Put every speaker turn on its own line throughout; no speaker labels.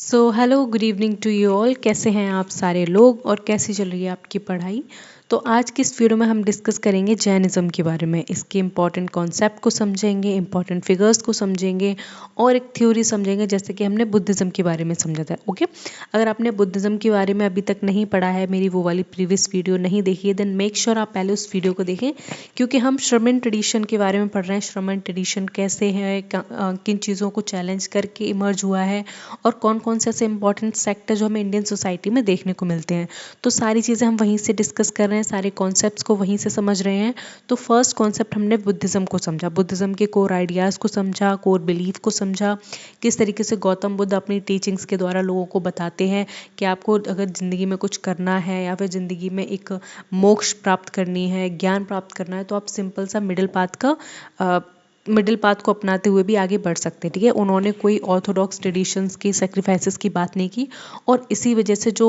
Hello good evening to you all. कैसे हैं आप सारे लोग और कैसी चल रही है आपकी पढ़ाई। तो आज की इस वीडियो में हम डिस्कस करेंगे जैनिज़्म के बारे में। इसके इम्पॉर्टेंट कॉन्सेप्ट को समझेंगे, इम्पॉर्टेंट फिगर्स को समझेंगे और एक थ्योरी समझेंगे जैसे कि हमने बुद्धिज़्म के बारे में समझा था। ओके, अगर आपने बुद्धिज़्म के बारे में अभी तक नहीं पढ़ा है, मेरी वो वाली प्रीवियस वीडियो नहीं देखी है, देन मेक श्योर आप पहले उस वीडियो को देखें, क्योंकि हम श्रमण ट्रेडिशन के बारे में पढ़ रहे हैं। श्रमण ट्रेडिशन कैसे है, किन चीज़ों को चैलेंज करके इमर्ज हुआ है और कौन कौन से ऐसे इंपॉर्टेंट सेक्टर जो हमें इंडियन सोसाइटी में देखने को मिलते हैं। तो सारी चीज़ें हम वहीं से डिस्कस कर रहे हैं, सारे कॉन्सेप्ट्स को वहीं से समझ रहे हैं। तो फर्स्ट कॉन्सेप्ट हमने बुद्धिज़्म को समझा, बुद्धिज़्म के कोर आइडियाज़ को समझा, कोर बिलीफ को समझा, किस तरीके से गौतम बुद्ध अपनी टीचिंग्स के द्वारा लोगों को बताते हैं कि आपको अगर ज़िंदगी में कुछ करना है या फिर ज़िंदगी में एक मोक्ष प्राप्त करनी है, ज्ञान प्राप्त करना है, तो आप सिंपल सा मिडिल पाथ को अपनाते हुए भी आगे बढ़ सकते हैं। ठीक है, उन्होंने कोई ऑर्थोडॉक्स ट्रेडिशंस की सेक्रीफाइसेस की बात नहीं की और इसी वजह से जो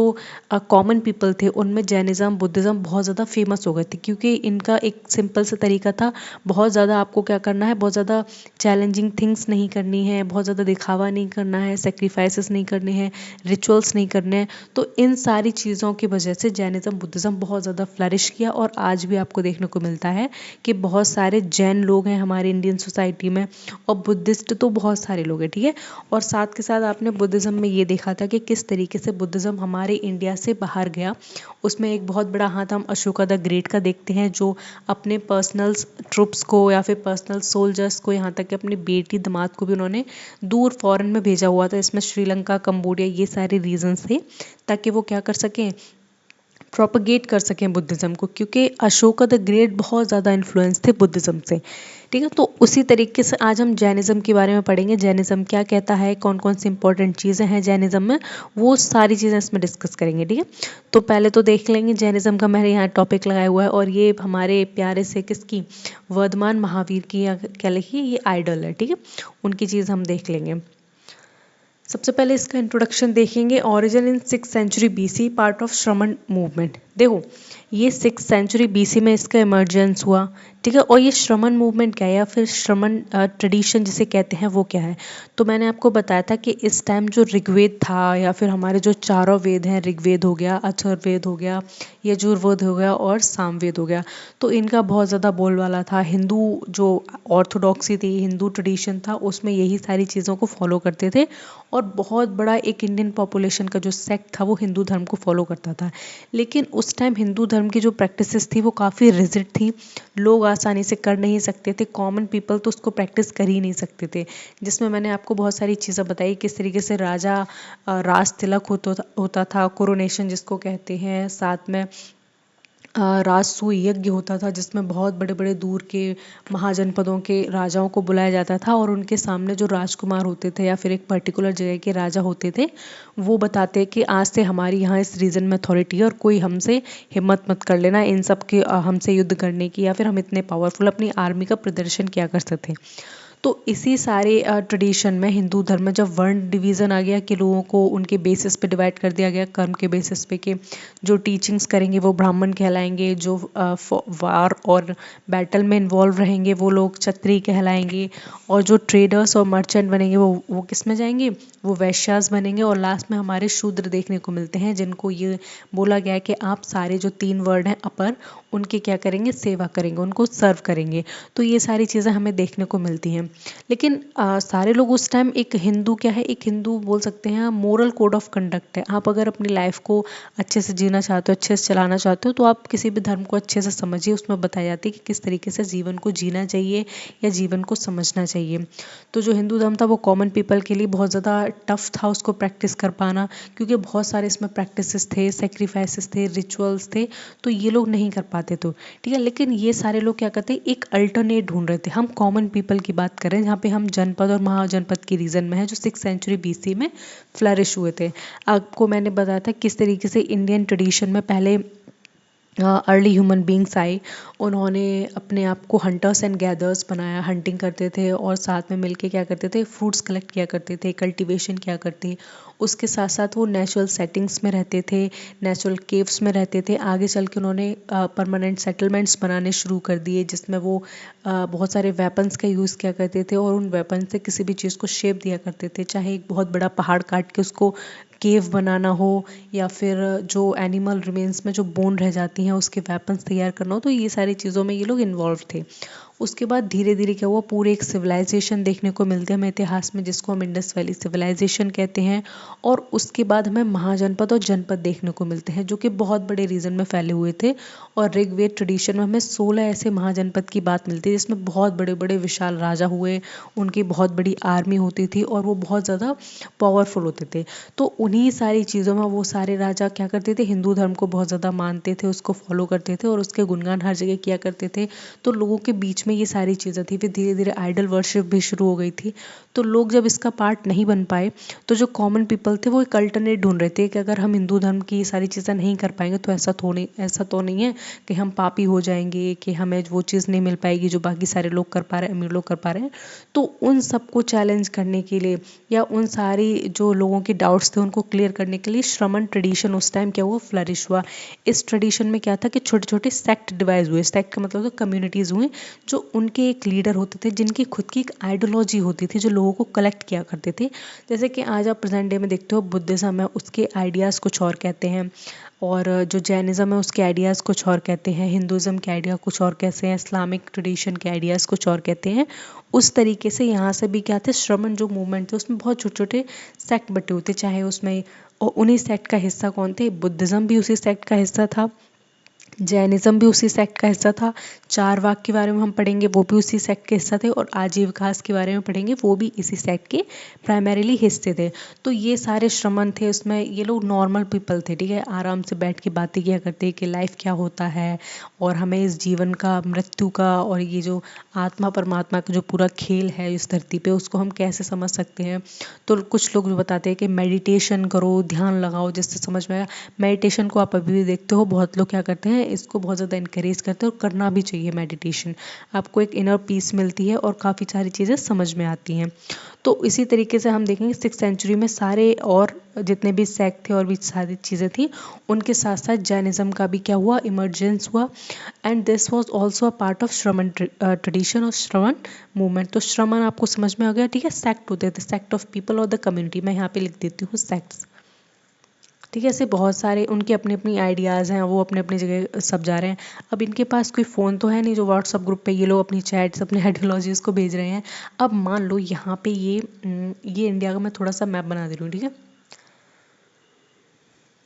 कॉमन पीपल थे उनमें जैनिज़्म बुद्धिज़्म बहुत ज़्यादा फेमस हो गए थे, क्योंकि इनका एक सिंपल सा तरीका था। बहुत ज़्यादा आपको क्या करना है, बहुत ज़्यादा चैलेंजिंग थिंग्स नहीं करनी है, बहुत ज़्यादा दिखावा नहीं करना है, सेक्रीफाइसेस नहीं करने हैं, रिचुअल्स नहीं करने हैं। तो इन सारी चीज़ों की वजह से जैनिज़्म बुद्धिज़्म बहुत ज़्यादा फ्लरिश किया और आज भी आपको देखने को मिलता है कि बहुत सारे जैन लोग हैं हमारे इंडियन सोसाइटी में और बुद्धिस्ट तो बहुत सारे लोग हैं। ठीक है, और साथ के साथ आपने बुद्धिज़्म में ये देखा था कि किस तरीके से बुद्धिज़्म हमारे इंडिया से बाहर गया। उसमें एक बहुत बड़ा हाथ हम अशोका द ग्रेट का देखते हैं, जो अपने पर्सनल ट्रुप्स को या फिर पर्सनल सोल्जर्स को, यहाँ तक कि अपनी बेटी दामाद को भी उन्होंने दूर फॉरेन में भेजा हुआ था। इसमें श्रीलंका, कंबोडिया, ये सारे रीजन्स थे ताकि वो क्या कर सकें, प्रोपगेट कर सकें बुद्धिज़्म को, क्योंकि अशोका द ग्रेट बहुत ज़्यादा इन्फ्लुएंस थे बुद्धिज़्म से। ठीक है, तो उसी तरीके से आज हम जैनिज़्म के बारे में पढ़ेंगे। जैनिज़्म क्या कहता है, कौन कौन सी इंपॉर्टेंट चीज़ें हैं जैनिज़्म में, वो सारी चीज़ें इसमें डिस्कस करेंगे। ठीक है, तो पहले तो देख लेंगे जैनिज़्म का मैंने यहाँ टॉपिक लगाया हुआ है और ये हमारे प्यारे से किसकी, वर्धमान महावीर की, या क्या लिखी, ये आइडल है। ठीक है, उनकी चीज़ हम देख लेंगे। सबसे पहले इसका इंट्रोडक्शन देखेंगे। Origin in 6th century BC, part of श्रमण मूवमेंट। देखो, ये 6th century BC में इसका इमर्जेंस हुआ। ठीक है, और ये श्रमण मूवमेंट क्या है या फिर श्रमण ट्रेडिशन जिसे कहते हैं वो क्या है। तो मैंने आपको बताया था कि इस टाइम जो ऋग्वेद था या फिर हमारे जो चारों वेद हैं, ऋग्वेद हो गया, अथर्ववेद हो गया, यजुर्वेद हो गया और सामवेद हो गया, तो इनका बहुत ज़्यादा बोलबाला था। हिंदू जो ऑर्थोडॉक्सी थी, हिंदू ट्रेडिशन था, उसमें यही सारी चीज़ों को फॉलो करते थे और बहुत बड़ा एक इंडियन पॉपुलेशन का जो सेक्ट था वो हिंदू धर्म को फॉलो करता था। लेकिन उस टाइम हिंदू धर्म की जो प्रैक्टिसेस थी वो काफ़ी रिजिड थी, लोग आसानी से कर नहीं सकते थे, कॉमन पीपल तो उसको प्रैक्टिस कर ही नहीं सकते थे। जिसमें मैंने आपको बहुत सारी चीज़ें बताई, किस तरीके से राजा राज तिलक होता था, कोरोनेशन जिसको कहते हैं, साथ में राजसूय यज्ञ होता था जिसमें बहुत बड़े बड़े दूर के महाजनपदों के राजाओं को बुलाया जाता था और उनके सामने जो राजकुमार होते थे या फिर एक पर्टिकुलर जगह के राजा होते थे, वो बताते कि आज से हमारी यहाँ इस रीजन में अथॉरिटी है और कोई हमसे हिम्मत मत कर लेना इन सब के हमसे युद्ध करने की, या फिर हम इतने पावरफुल अपनी आर्मी का प्रदर्शन किया करते थे। तो इसी सारे ट्रेडिशन में हिंदू धर्म में जब वर्ण डिवीज़न आ गया कि लोगों को उनके बेसिस पे डिवाइड कर दिया गया, कर्म के बेसिस पे, कि जो टीचिंग्स करेंगे वो ब्राह्मण कहलाएंगे, जो वार और बैटल में इन्वॉल्व रहेंगे वो लोग क्षत्रिय कहलाएंगे, और जो ट्रेडर्स और मर्चेंट बनेंगे वो किस में जाएंगे, वो वैश्यास बनेंगे, और लास्ट में हमारे शूद्र देखने को मिलते हैं जिनको ये बोला गया है कि आप सारे जो 3 वर्ड हैं अपर, उनके क्या करेंगे, सेवा करेंगे, उनको सर्व करेंगे। तो ये सारी चीज़ें हमें देखने को मिलती हैं। लेकिन सारे लोग उस टाइम, एक हिंदू क्या है, एक हिंदू बोल सकते हैं मोरल कोड ऑफ कंडक्ट है। आप अगर अपनी लाइफ को अच्छे से जीना चाहते हो, अच्छे से चलाना चाहते हो, तो आप किसी भी धर्म को अच्छे से समझिए। उसमें बताया जाती है कि किस तरीके से जीवन को जीना चाहिए या जीवन को समझना चाहिए। तो जो हिंदू धर्म था वो कॉमन पीपल के लिए बहुत ज़्यादा टफ था उसको प्रैक्टिस कर पाना, क्योंकि बहुत सारे इसमें प्रैक्टिसेस थे, सेक्रीफाइसेस थे, रिचुअल्स थे, तो ये लोग नहीं कर पाते थे। ठीक है, लेकिन ये सारे लोग क्या करते हैं, एक अल्टरनेट ढूंढ रहे थे। हम कॉमन पीपल की बात करें जहाँ पे हम जनपद और महाजनपद के रीजन में है, जो 6th century BC में फ्लरिश हुए थे। आपको मैंने बताया था किस तरीके से इंडियन ट्रेडिशन में पहले अर्ली ह्यूमन बींग्स आए, उन्होंने अपने आप को हंटर्स एंड गैदर्स बनाया, हंटिंग करते थे और साथ में मिलके क्या करते थे, फ्रूट्स कलेक्ट किया करते थे, कल्टीवेशन किया करते। उसके साथ साथ वो नेचुरल सेटिंग्स में रहते थे, नेचुरल केव्स में रहते थे। आगे चल के उन्होंने परमानेंट सेटलमेंट्स बनाने शुरू कर दिए, जिसमें वो बहुत सारे वेपन्स का यूज़ किया करते थे और उन वेपन से किसी भी चीज़ को शेप दिया करते थे, चाहे एक बहुत बड़ा पहाड़ काट के उसको केव बनाना हो या फिर जो एनिमल रिमेन्स में जो बोन रह जाती हैं उसके वेपन्स तैयार करना हो। तो ये सारी चीज़ों में ये लोग इन्वॉल्व थे। उसके बाद धीरे धीरे क्या हुआ, पूरे एक सिविलाइजेशन देखने को मिलते हैं हमें इतिहास में, जिसको हम इंडस वैली सिविलाइजेशन कहते हैं। और उसके बाद हमें महाजनपद और जनपद देखने को मिलते हैं, जो कि बहुत बड़े रीजन में फैले हुए थे। और ऋग्वेद ट्रेडिशन में हमें 16 ऐसे महाजनपद की बात मिलती है, जिसमें बहुत बड़े बड़े विशाल राजा हुए, उनकी बहुत बड़ी आर्मी होती थी और वो बहुत ज़्यादा पावरफुल होते थे। तो उन्हीं सारी चीज़ों में वो सारे राजा क्या करते थे, हिंदू धर्म को बहुत ज़्यादा मानते थे, उसको फॉलो करते थे और उसके गुणगान हर जगह किया करते थे। तो लोगों के बीच में ये सारी चीज़ें थी। फिर धीरे धीरे आइडल वर्शिप भी शुरू हो गई थी। तो लोग जब इसका पार्ट नहीं बन पाए, तो जो कॉमन पीपल थे वो एक अल्टरनेट ढूंढ रहे थे कि अगर हम हिंदू धर्म की ये सारी चीज़ें नहीं कर पाएंगे तो ऐसा तो नहीं है कि हम पापी हो जाएंगे, कि हमें वो चीज़ नहीं मिल पाएगी जो बाकी सारे लोग कर पा रहे हैं, अमीर लोग कर पा रहे हैं। तो उन सबको चैलेंज करने के लिए या उन सारी जो लोगों के डाउट्स थे उनको क्लियर करने के लिए श्रमण ट्रेडिशन उस टाइम क्या हुआ, फ्लरिश हुआ। इस ट्रेडिशन में क्या था कि छोटे छोटे सेक्ट डिवाइस हुए। सेक्ट का मतलब तो कम्युनिटीज़ हुए, जो उनके एक लीडर होते थे, जिनकी खुद की एक आइडियोलॉजी होती थी, जो लोगों को कलेक्ट किया करते थे। जैसे कि आज आप प्रेजेंट डे में देखते हो बुद्धिज़्म है, उसके आइडियाज़ कुछ और कहते हैं, और जो जैनिज़्म है उसके आइडियाज़ कुछ और कहते हैं, हिंदुज़्म के आइडिया कुछ और कैसे हैं, इस्लामिक ट्रेडिशन के आइडियाज़ कुछ और कहते हैं। उस तरीके से यहाँ से भी क्या थे, श्रमण जो मूवमेंट थे उसमें बहुत छोटे छोटे सेक्ट बटे होते, चाहे उसमें और उन्हीं सेक्ट का हिस्सा कौन थे, बुद्धिज़्म भी उसी सेक्ट का हिस्सा था, जैनिज़्म भी उसी सेक्ट का हिस्सा था, चारवाक के बारे में हम पढ़ेंगे वो भी उसी सेक्ट के हिस्सा थे, और आजीविकास के बारे में पढ़ेंगे वो भी इसी सेक्ट के प्राइमरीली हिस्से थे। तो ये सारे श्रमण थे, उसमें ये लोग नॉर्मल पीपल थे, ठीक है, आराम से बैठ के बातें किया करते कि लाइफ क्या होता है और हमें इस जीवन का, मृत्यु का, और ये जो आत्मा परमात्मा का जो पूरा खेल है इस धरती पे उसको हम कैसे समझ सकते हैं। तो कुछ लोग बताते हैं कि मेडिटेशन करो, ध्यान लगाओ, जिससे समझ में आएगा। मेडिटेशन को आप अभी भी देखते हो, बहुत लोग क्या करते हैं, इसको बहुत ज़्यादा इनकरेज करते हैं और करना भी चाहिए मेडिटेशन। आपको एक इनर पीस मिलती है और काफ़ी सारी चीज़ें समझ में आती हैं। तो इसी तरीके से हम देखेंगे 6th सेंचुरी में सारे और जितने भी सेक्ट थे और भी सारी चीज़ें थी, उनके साथ साथ जैनिज़्म का भी क्या हुआ, इमर्जेंस हुआ। And this was also a part of श्रमण ट्रेडिशन और श्रवण मूवमेंट। तो श्रमण आपको समझ में आ गया, ठीक है, सेक्ट होते थे, सेक्ट ऑफ पीपल और द कम्युनिटी। मैं यहाँ पे लिख देती हूँ सेक्ट्स, ठीक है। ऐसे बहुत सारे उनके अपने अपनी आइडियाज़ हैं, वो अपने अपनी जगह सब जा रहे हैं। अब इनके पास कोई फ़ोन तो है नहीं जो व्हाट्सअप ग्रुप पे ये लोग अपनी चैट्स, अपने आइडियोलॉजीज़ को भेज रहे हैं। अब मान लो यहाँ पे ये इंडिया का मैं थोड़ा सा मैप बना दे रही हूँ, ठीक है।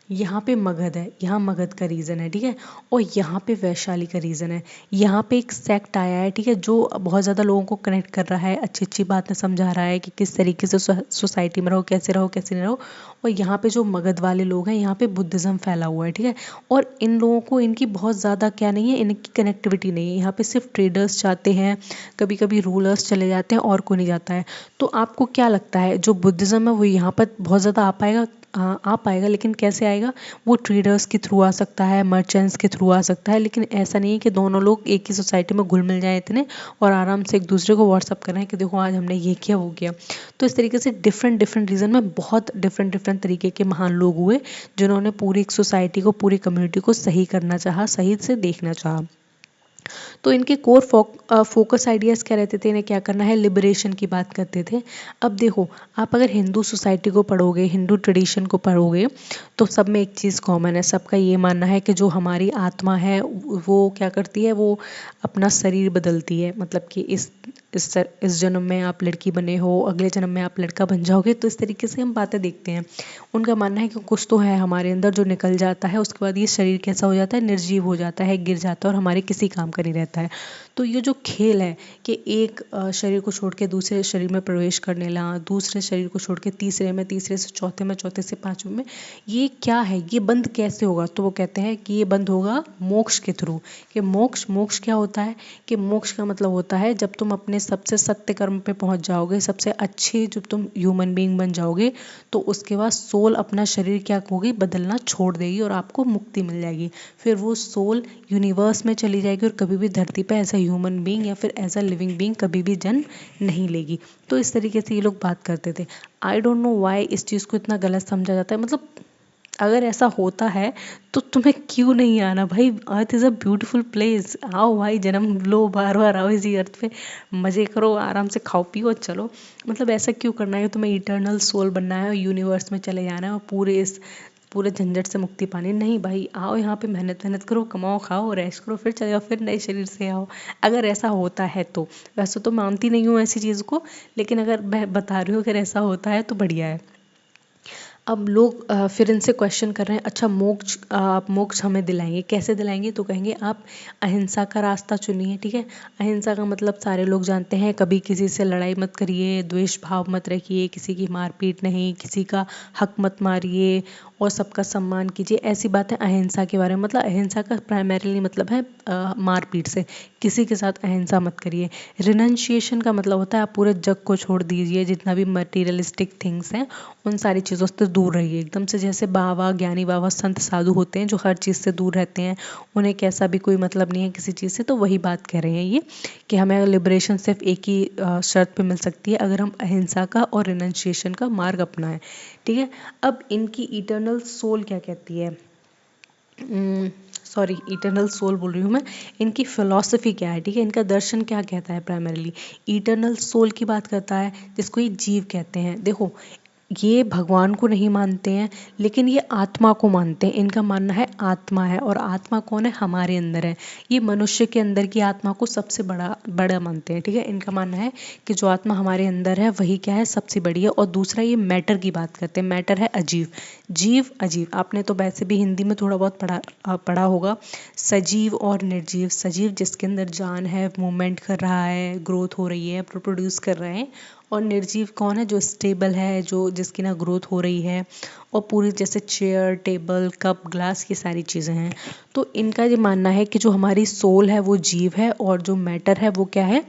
यहाँ पे मगध है, यहाँ मगध का रीजन है, ठीक है, और यहाँ पे वैशाली का रीजन है। यहाँ पे एक सेक्ट आया है, ठीक है, जो बहुत ज़्यादा लोगों को कनेक्ट कर रहा है, अच्छी अच्छी बातें समझा रहा है कि किस तरीके से सोसाइटी में रहो, कैसे रहो, कैसे नहीं रहो। और यहाँ पे जो मगध वाले लोग हैं, यहाँ पे बुद्धिज़्म फैला हुआ है, ठीक है। और इन लोगों को इनकी बहुत ज़्यादा क्या नहीं है, इनकी कनेक्टिविटी नहीं है। यहाँ पे सिर्फ ट्रेडर्स जाते हैं, कभी कभी रूलर्स चले जाते हैं, और कोई नहीं जाता है। तो आपको क्या लगता है, जो बुद्धिज़्म है वो यहाँ पर बहुत ज़्यादा आ पाएगा? आ पाएगा, लेकिन कैसे आएगा? वो ट्रेडर्स के थ्रू आ सकता है, मर्चेंट्स के थ्रू आ सकता है, लेकिन ऐसा नहीं है कि दोनों लोग एक ही सोसाइटी में घुल मिल जाए इतने और आराम से एक दूसरे को व्हाट्सअप कर रहे हैं कि देखो आज हमने ये किया वो किया। तो इस तरीके से डिफरेंट डिफरेंट रीजन में बहुत डिफरेंट डिफरेंट तरीके के महान लोग हुए, जिन्होंने पूरी एक सोसाइटी को, पूरी कम्युनिटी को सही करना चाहा, सही से देखना चाहा। तो इनके कोर फोकस आइडियाज़ क्या रहते थे, इन्हें क्या करना है, लिबरेशन की बात करते थे। अब देखो, आप अगर हिंदू सोसाइटी को पढ़ोगे, हिंदू ट्रेडिशन को पढ़ोगे, तो सब में एक चीज़ कॉमन है, सबका ये मानना है कि जो हमारी आत्मा है वो क्या करती है, वो अपना शरीर बदलती है। मतलब कि इस जन्म में आप लड़की बने हो, अगले जन्म में आप लड़का बन जाओगे। तो इस तरीके से हम बातें देखते हैं। उनका मानना है कि कुछ तो है हमारे अंदर जो निकल जाता है, उसके बाद ये शरीर कैसा हो जाता है, निर्जीव हो जाता है, गिर जाता है और हमारे किसी काम का नहीं रहता है। तो ये जो खेल है कि एक शरीर को छोड़ के दूसरे शरीर में प्रवेश करने ला, दूसरे शरीर को छोड़ के तीसरे में, तीसरे से चौथे में, चौथे से पांचवें में, ये क्या है, ये बंद कैसे होगा? तो वो कहते हैं कि ये बंद होगा मोक्ष के थ्रू। कि मोक्ष क्या होता है, कि मोक्ष का मतलब होता है जब तुम अपने सबसे सत्य कर्म पे पहुंच जाओगे, सबसे अच्छे जब तुम ह्यूमन बीइंग बन जाओगे, तो उसके बाद सोल अपना शरीर क्या होगी, बदलना छोड़ देगी और आपको मुक्ति मिल जाएगी। फिर वो सोल यूनिवर्स में चली जाएगी और कभी भी धरती पे एज अ ह्यूमन बीइंग या फिर एज अ लिविंग बीइंग कभी भी जन्म नहीं लेगी। तो इस तरीके से ये लोग बात करते थे। आई डोंट नो वाई इस चीज़ को इतना गलत समझा जाता है। मतलब अगर ऐसा होता है तो तुम्हें क्यों नहीं आना भाई, earth is a beautiful place. आओ भाई, जन्म लो, बार बार आओ इसी अर्थ पे, मज़े करो, आराम से खाओ पियो चलो। मतलब ऐसा क्यों करना है कि तुम्हें इटर्नल सोल बनना है और यूनिवर्स में चले जाना है और पूरे झंझट से मुक्ति पानी? नहीं भाई, आओ यहाँ पे मेहनत मेहनत करो, कमाओ, खाओ, रेस्ट करो, फिर चले जाओ, फिर नए शरीर से आओ। अगर ऐसा होता है तो, वैसे तो मानती नहीं हूँ ऐसी चीज़ को, लेकिन अगर मैं बता रही हूँ अगर ऐसा होता है तो बढ़िया है। अब लोग फिर इनसे क्वेश्चन कर रहे हैं, अच्छा मोक्ष, आप मोक्ष हमें दिलाएंगे, कैसे दिलाएंगे? तो कहेंगे आप अहिंसा का रास्ता चुनिए। ठीक है, अहिंसा का मतलब सारे लोग जानते हैं, कभी किसी से लड़ाई मत करिए, द्वेष भाव मत रखिए, किसी की मारपीट नहीं, किसी का हक मत मारिए और सबका सम्मान कीजिए। ऐसी बातें अहिंसा के बारे में, मतलब अहिंसा का प्राइमरीली मतलब है मारपीट से, किसी के साथ अहिंसा मत करिए। रिनंशिएशन का मतलब होता है आप पूरे जग को छोड़ दीजिए, जितना भी मटेरियलिस्टिक थिंग्स हैं उन सारी चीज़ों से दूर रहिए एकदम से। जैसे बाबा, ज्ञानी बाबा, संत साधु होते हैं जो हर चीज़ से दूर रहते हैं, उन्हें कैसा भी कोई मतलब नहीं है किसी चीज़ से। तो वही बात कह रहे हैं ये, कि हमें लिबरेशन सिर्फ एक ही शर्त पे मिल सकती है, अगर हम अहिंसा का और रिनंशिएशन का मार्ग अपनाएं। ठीक है, अब इनकी इटर्नल सोल क्या कहती है, सॉरी इटर्नल सोल बोल रही हूँ मैं, इनकी फिलॉसफी क्या है? ठीक है, इनका दर्शन क्या कहता है? प्राइमरीली इटर्नल सोल की बात करता है, जिसको ये जीव कहते हैं। देखो, ये भगवान को नहीं मानते हैं, लेकिन ये आत्मा को मानते हैं। इनका मानना है आत्मा है, और आत्मा कौन है? हमारे अंदर है। ये मनुष्य के अंदर की आत्मा को सबसे बड़ा बड़ा मानते हैं। ठीक है, इनका मानना है कि जो आत्मा हमारे अंदर है वही क्या है, सबसे बड़ी है। और दूसरा, ये मैटर की बात करते हैं। मैटर है अजीव, जीव अजीव। आपने तो वैसे भी हिंदी में थोड़ा बहुत पढ़ा होगा, सजीव और निर्जीव। सजीव जिसके अंदर जान है, मूवमेंट कर रहा है, ग्रोथ हो रही है, प्रोड्यूस कर रहे हैं। और निर्जीव कौन है? जो स्टेबल है, जो जिसकी ना ग्रोथ हो रही है और पूरी, जैसे चेयर, टेबल, कप, ग्लास, ये सारी चीज़ें हैं। तो इनका ये मानना है कि जो हमारी सोल है वो जीव है और जो मैटर है वो क्या है,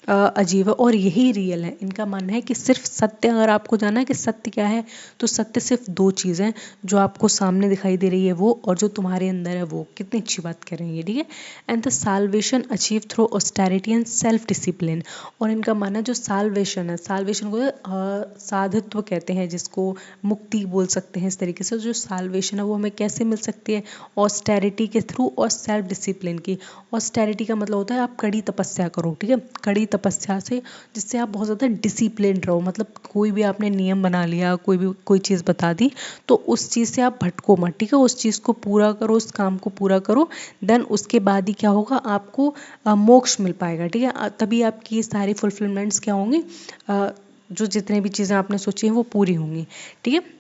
अजीब है, और यही रियल है। इनका मानना है कि सिर्फ सत्य, अगर आपको जानना है कि सत्य क्या है, तो सत्य सिर्फ दो चीज़ें, जो आपको सामने दिखाई दे रही है वो, और जो तुम्हारे अंदर है वो। कितनी अच्छी बात कर रही है, ठीक है। And the salvation achieve through austerity and self discipline. और इनका मानना है जो साल्वेशन है, साल्वेशन को साधुत्व कहते हैं, जिसको मुक्ति बोल सकते हैं इस तरीके से। जो साल्वेशन है वो हमें कैसे मिल सकती है? ऑस्टेरिटी के थ्रू और सेल्फ डिसिप्लिन की। ऑस्टेरिटी का मतलब होता है आप कड़ी तपस्या करो, ठीक है, कड़ी तपस्या से, जिससे आप बहुत ज़्यादा डिसिप्लिन रहो। मतलब कोई भी आपने नियम बना लिया, कोई चीज़ बता दी, तो उस चीज़ से आप भटको मत, ठीक है, उस चीज़ को पूरा करो, उस काम को पूरा करो। देन उसके बाद ही क्या होगा, आपको मोक्ष मिल पाएगा, ठीक है। तभी आपकी सारी फुलफिलमेंट्स क्या होंगी, जो जितने भी चीज़ें आपने सोची हैं वो पूरी होंगी, ठीक है।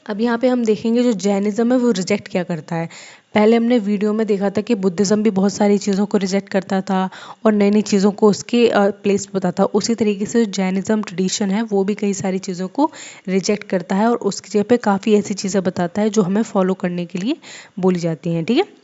अब यहाँ पे हम देखेंगे जो जैनिज़्म है वो रिजेक्ट क्या करता है। पहले हमने वीडियो में देखा था कि बुद्धिज़्म भी बहुत सारी चीज़ों को रिजेक्ट करता था और नई नई चीज़ों को उसके प्लेस पे बताता था। उसी तरीके से जो जैनिज़्म ट्रेडिशन है वो भी कई सारी चीज़ों को रिजेक्ट करता है और उसकी जगह पे काफ़ी ऐसी चीज़ें बताता है जो हमें फॉलो करने के लिए बोली जाती हैं, ठीक है।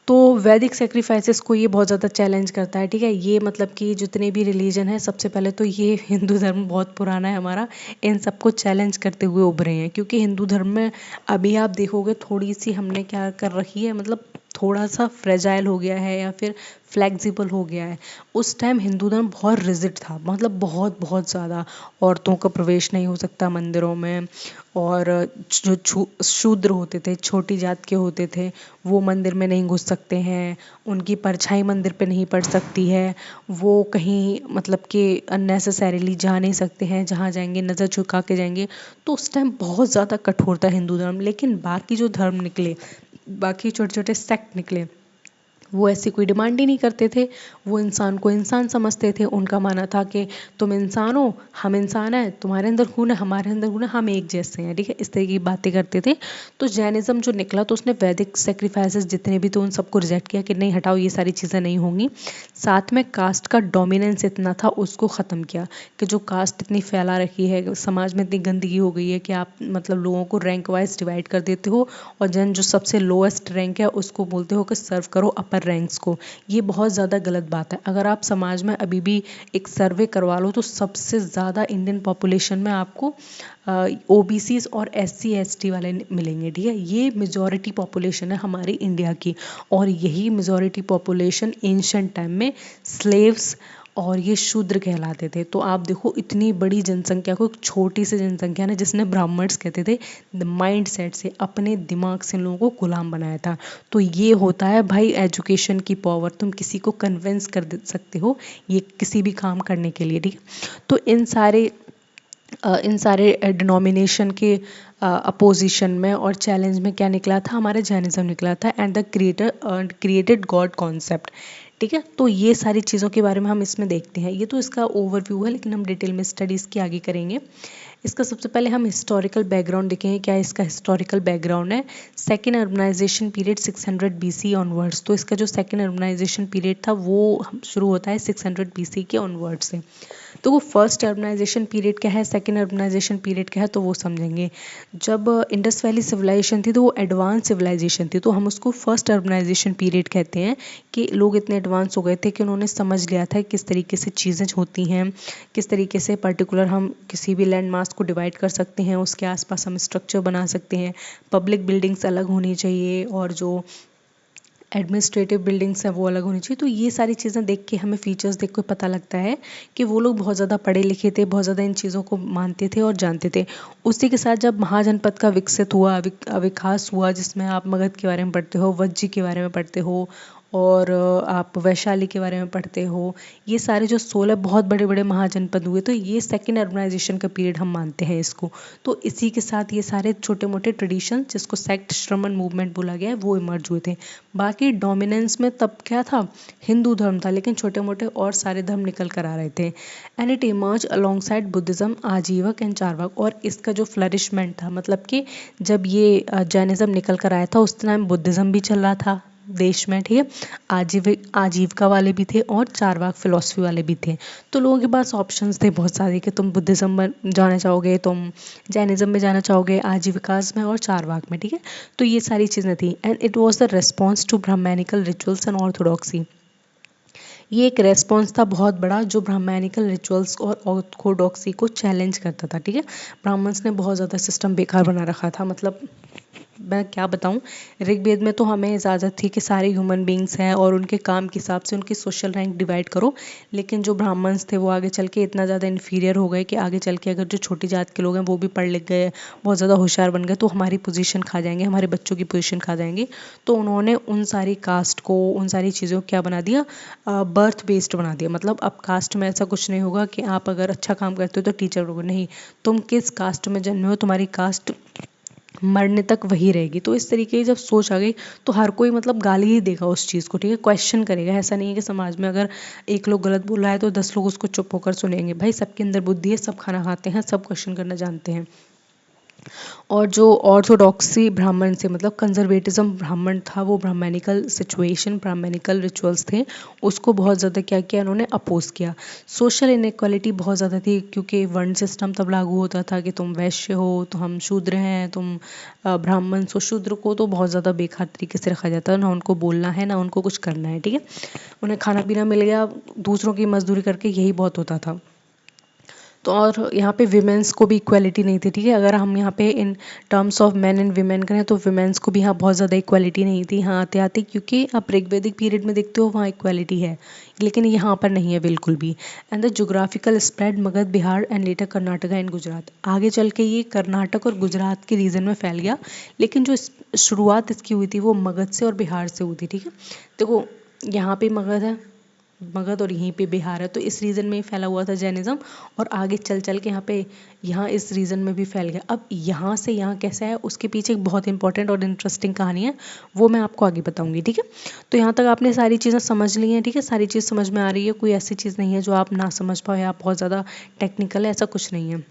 तो वैदिक सेक्रीफाइसेस को ये बहुत ज़्यादा चैलेंज करता है, ठीक है। ये मतलब कि जितने भी रिलीजन है, सबसे पहले तो ये हिंदू धर्म बहुत पुराना है हमारा, इन सबको चैलेंज करते हुए उभरे हैं। क्योंकि हिंदू धर्म में अभी आप देखोगे थोड़ी सी हमने क्या कर रखी है, मतलब थोड़ा सा फ्रेजाइल हो गया है या फिर फ्लेक्सिबल हो गया है। उस टाइम हिंदू धर्म बहुत रिजिड था, मतलब बहुत बहुत ज़्यादा। औरतों का प्रवेश नहीं हो सकता मंदिरों में, और जो शूद्र होते थे, छोटी जात के होते थे, वो मंदिर में नहीं घुस सकते हैं, उनकी परछाई मंदिर पे नहीं पड़ सकती है, वो कहीं मतलब कि अननेसेसरीली जा नहीं सकते हैं, जहाँ जाएंगे नज़र झुका के जाएंगे। तो उस टाइम बहुत ज़्यादा कठोर था हिंदू धर्म। लेकिन बाकी जो धर्म निकले, बाकी छोटे छोटे सेक्ट निकले, वो ऐसी कोई डिमांड ही नहीं करते थे। वो इंसान को इंसान समझते थे। उनका मानना था कि तुम इंसान हो, हम इंसान हैं, तुम्हारे अंदर खून है, हमारे अंदर खून है, हम एक जैसे हैं, ठीक है, इस तरह की बातें करते थे। तो जैनिज़्म जो निकला तो उसने वैदिक सेक्रीफाइसेस जितने भी थे उन सबको रिजेक्ट किया कि नहीं हटाओ, ये सारी चीज़ें नहीं होंगी। साथ में कास्ट का डोमिनेंस इतना था, उसको ख़त्म किया कि जो कास्ट इतनी फैला रखी है समाज में, इतनी गंदगी हो गई है कि आप मतलब लोगों को रैंक वाइज डिवाइड कर देते हो, और जो सबसे लोएस्ट रैंक है उसको बोलते हो कि सर्व करो अपर अपर रैंक्स को। ये बहुत ज़्यादा गलत बात है। अगर आप समाज में अभी भी एक सर्वे करवा लो तो सबसे ज़्यादा इंडियन पॉपुलेशन में आपको ओबीसीज और एससी एसटी वाले मिलेंगे, ठीक है। ये मेजॉरिटी पॉपुलेशन है हमारी इंडिया की, और यही मेजॉरिटी पॉपुलेशन एंशिएंट टाइम में स्लेव्स और ये शूद्र कहलाते थे। तो आप देखो इतनी बड़ी जनसंख्या को एक छोटी सी जनसंख्या ने, जिसने ब्राह्मण्स कहते थे, माइंड सेट से अपने दिमाग से लोगों को गुलाम बनाया था। तो ये होता है भाई एजुकेशन की पावर। तुम किसी को कन्विंस कर सकते हो ये किसी भी काम करने के लिए, ठीक है। तो इन सारे डिनोमिनेशन के अपोजिशन में और चैलेंज में क्या निकला था, हमारा जैनिज्म निकला था and the created God concept, ठीक है। तो ये सारी चीज़ों के बारे में हम इसमें देखते हैं। ये तो इसका ओवरव्यू है, लेकिन हम डिटेल में स्टडीज़ की आगे करेंगे। इसका सबसे पहले हम हिस्टोरिकल बैकग्राउंड देखेंगे। क्या इसका हिस्टोरिकल बैकग्राउंड है? Second urbanisation period 600 BC onwards. तो इसका जो सेकेंड अर्बनाइजेशन पीरियड था वो शुरू होता है 600 BC के ऑनवर्ड से। तो वो फर्स्ट अर्बनाइजेशन पीरियड क्या है, सेकेंड अर्बनाइजेशन पीरियड क्या है, तो वो समझेंगे। जब इंडस वैली सिविलाइजेशन थी तो वो एडवांस सिविलाइजेशन थी, तो हम उसको फर्स्ट अर्बनाइजेशन पीरियड कहते हैं कि लोग इतने एडवांस हो गए थे कि उन्होंने समझ लिया था किस तरीके से चीज़ें होती हैं, किस तरीके से पर्टिकुलर हम किसी भी लैंड मास को डिवाइड कर सकते हैं, उसके आसपास हम स्ट्रक्चर बना सकते हैं, पब्लिक बिल्डिंग्स अलग होनी चाहिए और जो एडमिनिस्ट्रेटिव बिल्डिंग्स हैं वो अलग होनी चाहिए। तो ये सारी चीज़ें देख के हमें फीचर्स देख के पता लगता है कि वो लोग बहुत ज़्यादा पढ़े लिखे थे, बहुत ज़्यादा इन चीज़ों को मानते थे और जानते थे। उसी के साथ जब महाजनपद का विकसित हुआ, विकास हुआ, जिसमें आप मगध के बारे में पढ़ते हो, वज्जी के बारे में पढ़ते हो और आप वैशाली के बारे में पढ़ते हो, ये सारे जो 16 बहुत बड़े बड़े महाजनपद हुए, तो ये सेकेंड अर्बनाइजेशन का पीरियड हम मानते हैं इसको। तो इसी के साथ ये सारे छोटे मोटे ट्रेडिशन, जिसको सेक्ट श्रमण मूवमेंट बोला गया है, वो इमर्ज हुए थे। बाकी डोमिनेंस में तब क्या था, हिंदू धर्म था, लेकिन छोटे मोटे और सारे धर्म निकल कर आ रहे थे। And it emerge alongside Buddhism, Ajivika and Charvaka. और इसका जो फ्लरिशमेंट था, मतलब कि जब ये जैनिज्म निकल कर आया था उस टाइम बुद्धिज्म भी चल रहा था देश में, ठीक है। आजीविका वाले भी थे और चारवाक फिलॉसफी वाले भी थे। तो लोगों के पास ऑप्शंस थे बहुत सारे कि तुम बुद्धिज्म में जाना चाहोगे, तुम जैनिज्म में जाना चाहोगे, आजीविकास में और चारवाक में, ठीक है। तो ये सारी चीज़ें थी and it was the response to Brahmanical rituals and orthodoxy. ये एक रेस्पॉन्स था बहुत बड़ा जो ब्राह्मणिकल रिचुअल्स और ऑर्थोडॉक्सी को चैलेंज करता था, ठीक है। ब्राह्मण्स ने बहुत ज़्यादा सिस्टम बेकार बना रखा था, मतलब मैं क्या बताऊं, ऋग्वेद में तो हमें इजाज़त थी कि सारे ह्यूमन बींग्स हैं और उनके काम के हिसाब से उनकी सोशल रैंक डिवाइड करो, लेकिन जो ब्राह्मण्स थे वो आगे चल के इतना ज़्यादा इन्फीरियर हो गए कि आगे चल के अगर जो छोटी जात के लोग हैं वो भी पढ़ लिख गए, बहुत ज़्यादा होशियार बन गए, तो हमारी पोजीशन खा जाएंगे, हमारे बच्चों की पोजीशन खा जाएंगे। तो उन्होंने उन सारी कास्ट को, उन सारी चीज़ों को क्या बना दिया, बर्थ बेस्ड बना दिया। मतलब अब कास्ट में ऐसा कुछ नहीं होगा कि आप अगर अच्छा काम करते हो तो टीचर होगे, नहीं, तुम किस कास्ट में जन्मे हो तुम्हारी कास्ट मरने तक वही रहेगी। तो इस तरीके की जब सोच आ गई तो हर कोई मतलब गाली ही देगा उस चीज़ को, ठीक है, क्वेश्चन करेगा। ऐसा नहीं है कि समाज में अगर एक लोग गलत बोल रहा है तो 10 लोग उसको चुप होकर सुनेंगे। भाई सबके अंदर बुद्धि है, सब खाना खाते हैं, सब क्वेश्चन करना जानते हैं। और जो ऑर्थोडॉक्सी ब्राह्मण से, मतलब कंजर्वेटिज्म ब्राह्मण था, वो ब्राह्मणिकल सिचुएशन, ब्राह्मणिकल रिचुअल्स थे, उसको बहुत ज़्यादा क्या किया उन्होंने, अपोज किया। सोशल इनइक्वालिटी बहुत ज़्यादा थी क्योंकि वर्ण सिस्टम तब लागू होता था कि तुम वैश्य हो तो हम शूद्र हैं, तुम ब्राह्मण सो। शूद्र को तो बहुत ज़्यादा बेकार तरीके से रखा जाता है, ना उनको बोलना है ना उनको कुछ करना है, ठीक है। उन्हें खाना पीना मिल गया, दूसरों की मजदूरी करके, यही बहुत होता था। तो और यहाँ पे विमेंस को भी इक्वालिटी नहीं थी, ठीक है। अगर हम यहाँ पे in terms of man and women करें तो विमेंस को भी यहाँ बहुत ज़्यादा इक्वालिटी नहीं थी, हाँ आते आते, क्योंकि आप ऋग्वेदिक पीरियड में देखते हो वहाँ इक्वालिटी है, लेकिन यहाँ पर नहीं है बिल्कुल भी। And the geographical spread Magadh, Bihar and later Karnataka and Gujarat. आगे चल के ये कर्नाटक और गुजरात के रीजन में फैल गया, लेकिन जो शुरुआत इसकी हुई थी वो मगध से और बिहार से हुई थी, ठीक है। देखो यहाँ पे मगध है, मगध, और यहीं पे बिहार है, तो इस रीजन में ही फैला हुआ था जैनिज्म, और आगे चल चल के यहाँ इस रीजन में भी फैल गया। अब यहाँ से यहाँ कैसा है, उसके पीछे एक बहुत इंपॉर्टेंट और इंटरेस्टिंग कहानी है, वो मैं आपको आगे बताऊंगी, ठीक है। तो यहाँ तक आपने सारी चीज़ें समझ ली हैं, ठीक है, सारी चीज़ समझ में आ रही है, कोई ऐसी चीज़ नहीं है जो आप ना समझ पाओ या आप बहुत ज़्यादा टेक्निकल है, ऐसा कुछ नहीं है।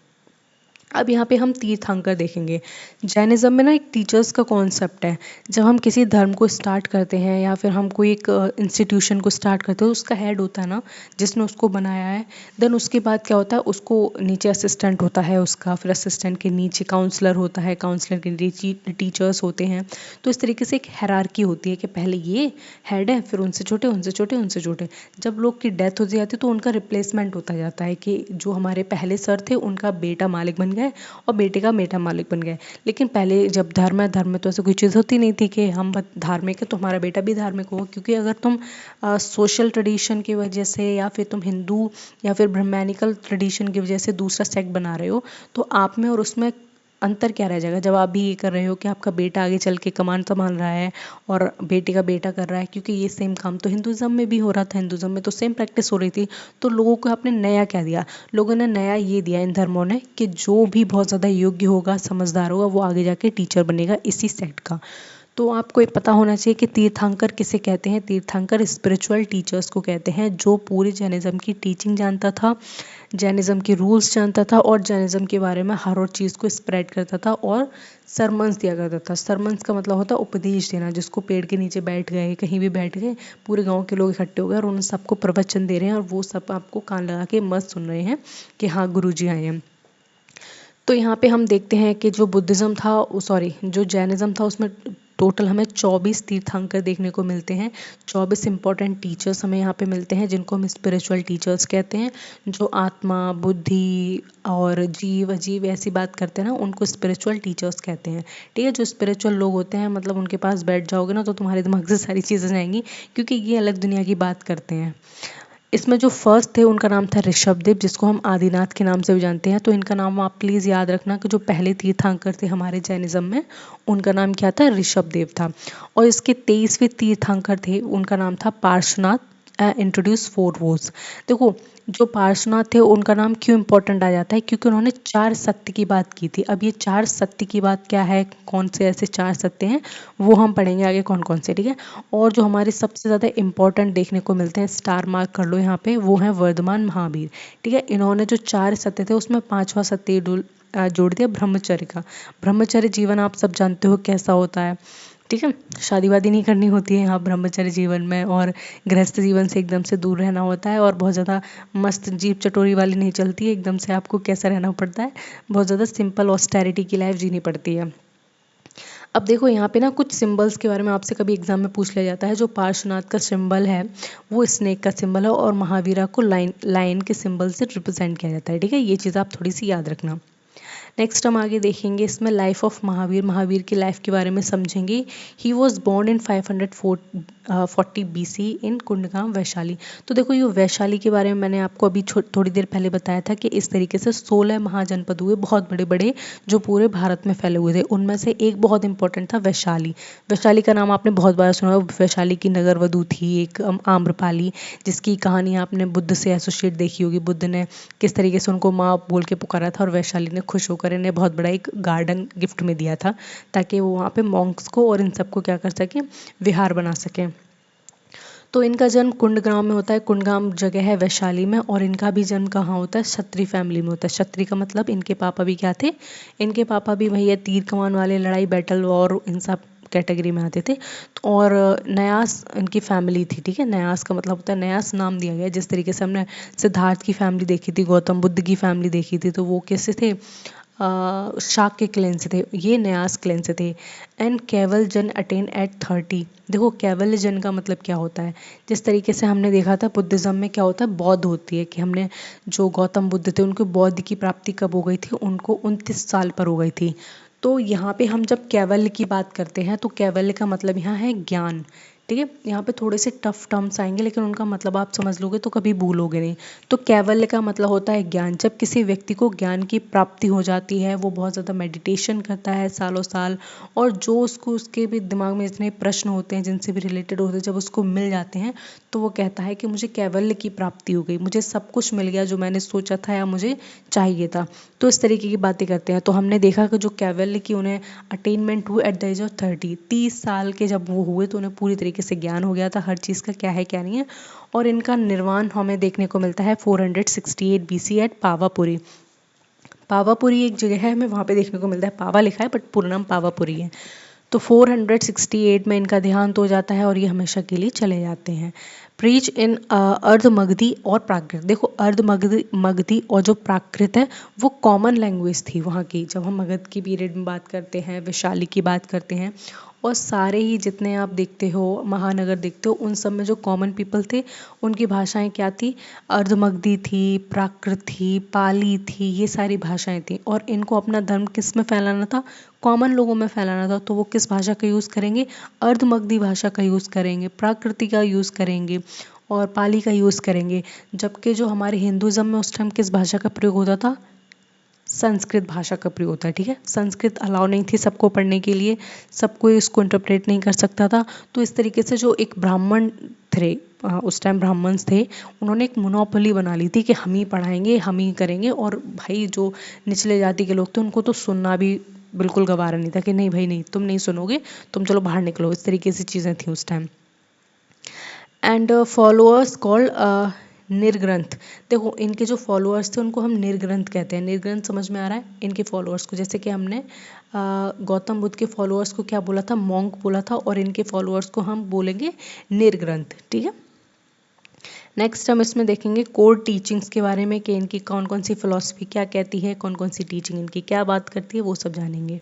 अब यहाँ पे हम तीर्थंकर देखेंगे। जैनिज़्म में ना एक टीचर्स का कॉन्सेप्ट है। जब हम किसी धर्म को स्टार्ट करते हैं या फिर हम कोई एक इंस्टीट्यूशन को स्टार्ट करते हैं, उसका हेड होता है ना, जिसने उसको बनाया है। देन उसके बाद क्या होता है, उसको नीचे असिस्टेंट होता है उसका, फिर असिस्टेंट के नीचे काउंसलर होता है, काउंसलर के नीचे टीचर्स होते हैं। तो इस तरीके से एक हायरार्की होती है कि पहले ये हेड है, फिर उनसे छोटे, उनसे छोटे, उनसे छोटे। जब लोग की डेथ हो जाती है तो उनका रिप्लेसमेंट होता जाता है कि जो हमारे पहले सर थे उनका बेटा मालिक बन गए और बेटे का बेटा मालिक बन गए। लेकिन पहले जब धर्म है, धर्म में तो ऐसी कोई चीज़ होती नहीं थी कि हम धार्मिक है तो हमारा बेटा भी धार्मिक हो, क्योंकि अगर तुम सोशल ट्रेडिशन की वजह से या फिर तुम हिंदू या फिर ब्राह्मणिकल ट्रेडिशन की वजह से दूसरा सेक्ट बना रहे हो, तो आप में और उसमें अंतर क्या रह जाएगा। जब आप भी ये कर रहे हो कि आपका बेटा आगे चल के कमान संभाल रहा है और बेटे का बेटा कर रहा है, क्योंकि ये सेम काम तो हिंदुज़म में भी हो रहा था, हिंदुज़म में तो सेम प्रैक्टिस हो रही थी। तो लोगों को आपने नया क्या दिया, लोगों ने नया ये दिया इन धर्मों ने कि जो भी बहुत ज़्यादा योग्य होगा, समझदार होगा, वो आगे जाके टीचर बनेगा इसी सेक्ट का। तो आपको ये पता होना चाहिए कि तीर्थंकर किसे कहते हैं। तीर्थंकर स्पिरिचुअल टीचर्स को कहते हैं, जो पूरी जैनिज़्म की टीचिंग जानता था, जैनिज़्म के रूल्स जानता था और जैनिज़्म के बारे में हर और चीज़ को स्प्रेड करता था और सरमन्स दिया करता था। सरमन्स का मतलब होता है उपदेश देना, जिसको पेड़ के नीचे बैठ गए, कहीं भी बैठ गए, पूरे गांव के लोग इकट्ठे हो गए और उन सबको प्रवचन दे रहे हैं और वो सब आपको कान लगा के मस्त सुन रहे हैं कि हाँ गुरुजी आए हैं। तो यहाँ पे हम देखते हैं कि जो बुद्धिज़्म था, सॉरी, जो जैनिज़्म था, उसमें टोटल हमें 24 तीर्थंकर देखने को मिलते हैं। 24 इंपॉर्टेंट टीचर्स हमें यहाँ पे मिलते हैं, जिनको हम स्पिरिचुअल टीचर्स कहते हैं। जो आत्मा, बुद्धि और जीव अजीब ऐसी बात करते हैं ना, उनको स्पिरिचुअल टीचर्स कहते हैं। ठीक है, जो स्पिरिचुअल लोग होते हैं, मतलब उनके पास बैठ जाओगे ना तो तुम्हारे दिमाग से सारी चीज़ें जाएंगी, क्योंकि ये अलग दुनिया की बात करते हैं। इसमें जो फर्स्ट थे उनका नाम था ऋषभदेव, जिसको हम आदिनाथ के नाम से भी जानते हैं। तो इनका नाम आप प्लीज़ याद रखना कि जो पहले तीर्थंकर थे हमारे जैनिज़्म में, उनका नाम क्या था, ऋषभदेव था। और इसके 23वें तीर्थंकर थे, उनका नाम था पार्श्वनाथ, इंट्रोड्यूस 4 वोज। देखो, जो पार्श्वनाथ थे उनका नाम क्यों इंपॉर्टेंट आ जाता है, क्योंकि उन्होंने 4 सत्य की बात की थी। अब ये 4 सत्य की बात क्या है, कौन से ऐसे 4 सत्य हैं, वो हम पढ़ेंगे आगे कौन कौन से। ठीक है, और जो हमारे सबसे ज़्यादा इंपॉर्टेंट देखने को मिलते हैं, स्टार मार्क कर लो यहाँ पे, वो हैं वर्धमान महावीर। ठीक है, इन्होंने जो 4 सत्य थे उसमें 5वां सत्य जोड़ दिया, ब्रह्मचर्य का। ब्रह्मचर्य जीवन आप सब जानते हो कैसा होता है। ठीक है, शादी वादी नहीं करनी होती है यहाँ ब्रह्मचर्य जीवन में, और गृहस्थ जीवन से एकदम से दूर रहना होता है, और बहुत ज़्यादा मस्त जीप चटोरी वाली नहीं चलती है, एकदम से आपको कैसा रहना पड़ता है, बहुत ज़्यादा सिंपल ऑस्टेरिटी की लाइफ जीनी पड़ती है। अब देखो यहाँ पे ना कुछ सिंबल्स के बारे में आपसे कभी एग्जाम में पूछ लिया जाता है। जो पार्श्वनाथ का सिंबल है वो स्नेक का सिंबल है, और महावीरा को लाइन के सिंबल से रिप्रेजेंट किया जाता है। ठीक है, ये चीज़ आप थोड़ी सी याद रखना। नेक्स्ट हम आगे देखेंगे, इसमें लाइफ ऑफ महावीर, महावीर की लाइफ के बारे में समझेंगे। He was born in 540 BC in Kundgaon, Vaishali. तो देखो, ये वैशाली के बारे में मैंने आपको अभी थोड़ी देर पहले बताया था कि इस तरीके से 16 महाजनपद हुए, बहुत बड़े बड़े, जो पूरे भारत में फैले हुए थे। उनमें से एक बहुत इंपॉर्टेंट था वैशाली। वैशाली का नाम आपने बहुत बार सुना होगा। वैशाली की नगर वधू थी एक आम्रपाली, जिसकी कहानी आपने बुद्ध से एसोसिएट देखी होगी। बुद्ध ने किस तरीके से उनको माँ बोल के पुकारा था, और वैशाली ने खुश होकर इन्हें बहुत बड़ा एक गार्डन गिफ्ट में दिया था, ताकि वो वहाँ पे मॉन्क्स को और इन सबको क्या कर सकें, विहार बना सकें। तो इनका जन्म कुंडग्राम में होता है। कुंडग्राम जगह है वैशाली में, और इनका भी जन्म कहाँ होता है, क्षत्रिय फैमिली में होता है। क्षत्रिय का मतलब इनके पापा भी क्या थे, इनके पापा भी भैया तीर कमान वाले, लड़ाई बैटल और इन सब कैटेगरी में आते थे। और न्यास इनकी फैमिली थी। ठीक है, न्यास का मतलब होता है, न्यास नाम दिया गया जिस तरीके से हमने सिद्धार्थ की फैमिली देखी थी, गौतम बुद्ध की फैमिली देखी थी, तो वो कैसे थे, शाक्य क्लैन से थे, ये न्यास क्लैन से थे। एंड कैवल जन अटेन एट 30। देखो, कैवल्य जन का मतलब क्या होता है, जिस तरीके से हमने देखा था बुद्धिज़्म में क्या होता है, बौद्ध होती है, कि हमने जो गौतम बुद्ध थे उनको बौद्ध की प्राप्ति कब हो गई थी, उनको 29 साल पर हो गई थी। तो यहाँ पे हम जब कैवल्य की बात करते हैं तो कैवल्य का मतलब यहाँ है ज्ञान। ठीक है, यहाँ पे थोड़े से टफ टर्म्स आएंगे, लेकिन उनका मतलब आप समझ लोगे तो कभी भूलोगे नहीं। तो कैवल्य का मतलब होता है ज्ञान। जब किसी व्यक्ति को ज्ञान की प्राप्ति हो जाती है, वो बहुत ज़्यादा मेडिटेशन करता है सालों साल, और जो उसको उसके भी दिमाग में जितने प्रश्न होते हैं जिनसे भी रिलेटेड होते हैं, जब उसको मिल जाते हैं तो वो कहता है कि मुझे कैवल्य की प्राप्ति हो गई, मुझे सब कुछ मिल गया जो मैंने सोचा था या मुझे चाहिए था। तो इस तरीके की बातें करते हैं। तो हमने देखा कि जो कैवल्य की उन्हें अटेनमेंट हुई एट द एज ऑफ 30 साल के जब वो हुए, तो उन्हें पूरी तरीके से ज्ञान हो गया था हर चीज़ का, क्या है क्या नहीं है। और इनका निर्वाण हमें देखने को मिलता है 468 BC एट पावापुरी। पावापुरी एक जगह है, हमें वहाँ पे देखने को मिलता है, पावा लिखा है बट पूरा नाम पावापुरी है। तो 468 में इनका देहांत हो जाता है और ये हमेशा के लिए चले जाते हैं। प्रीच इन अर्ध मगधी और प्राकृत। देखो अर्ध मगधी मगधी और जो प्राकृत है वो कॉमन लैंग्वेज थी वहाँ की। जब हम मगध की पीरियड में बात करते हैं, वैशाली की बात करते हैं, और सारे ही जितने आप देखते हो महानगर देखते हो, उन सब में जो कॉमन पीपल थे उनकी भाषाएं क्या थी? अर्धमगधी थी, प्राकृत थी, पाली थी, ये सारी भाषाएं थी। और इनको अपना धर्म किस में फैलाना था? कॉमन लोगों में फैलाना था। तो वो किस भाषा का यूज़ करेंगे? अर्धमगधी भाषा का यूज़ करेंगे, प्राकृति का यूज़ करेंगे और पाली का यूज़ करेंगे। जबकि जो हमारे हिंदुज़म में उस टाइम किस भाषा का प्रयोग होता था? संस्कृत भाषा का प्रयोग होता है। ठीक है, संस्कृत अलाउ नहीं थी सबको पढ़ने के लिए, सब कोई इसको इंटरप्रेट नहीं कर सकता था। तो इस तरीके से जो एक ब्राह्मण थे, उस टाइम ब्राह्मण्स थे, उन्होंने एक मोनोपोली बना ली थी कि हम ही पढ़ाएंगे, हम ही करेंगे। और भाई जो निचले जाति के लोग थे उनको तो सुनना भी बिल्कुल गवारा नहीं था कि नहीं भाई नहीं, तुम नहीं सुनोगे, तुम चलो बाहर निकलो। इस तरीके से चीज़ें थी उस time. And followers called Nirgrantha. देखो इनके जो फॉलोअर्स थे उनको हम निर्ग्रंथ कहते हैं। निर्ग्रंथ समझ में आ रहा है? इनके फॉलोअर्स को, जैसे कि हमने गौतम बुद्ध के फॉलोअर्स को क्या बोला था? मॉन्क बोला था। और इनके फॉलोअर्स को हम बोलेंगे निर्ग्रंथ। ठीक है, नेक्स्ट हम इसमें देखेंगे कोर टीचिंग्स के बारे में कि इनकी कौन कौन सी फिलॉसफी क्या कहती है, कौन कौन सी टीचिंग इनकी क्या बात करती है, वो सब जानेंगे।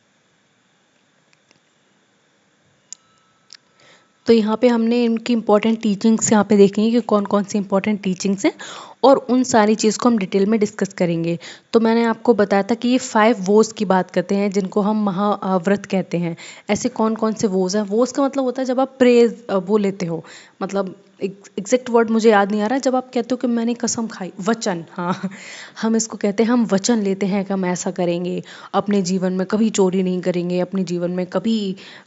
तो यहाँ पे हमने इनकी इंपॉर्टेंट टीचिंग्स यहाँ पे देखेंगे कि कौन कौन सी इंपॉर्टेंट टीचिंग्स हैं और उन सारी चीज़ को हम डिटेल में डिस्कस करेंगे। तो मैंने आपको बताया था कि ये 5 वोज की बात करते हैं जिनको हम महाव्रत कहते हैं। ऐसे कौन कौन से वोज हैं? वोज का मतलब होता है जब आप प्रेज वो लेते हो, मतलब एग्जैक्ट वर्ड मुझे याद नहीं आ रहा है। जब आप कहते हो कि मैंने कसम खाई, वचन, हाँ हम इसको कहते हैं, हम वचन लेते हैं कि हम ऐसा करेंगे, अपने जीवन में कभी चोरी नहीं करेंगे, अपने जीवन में कभी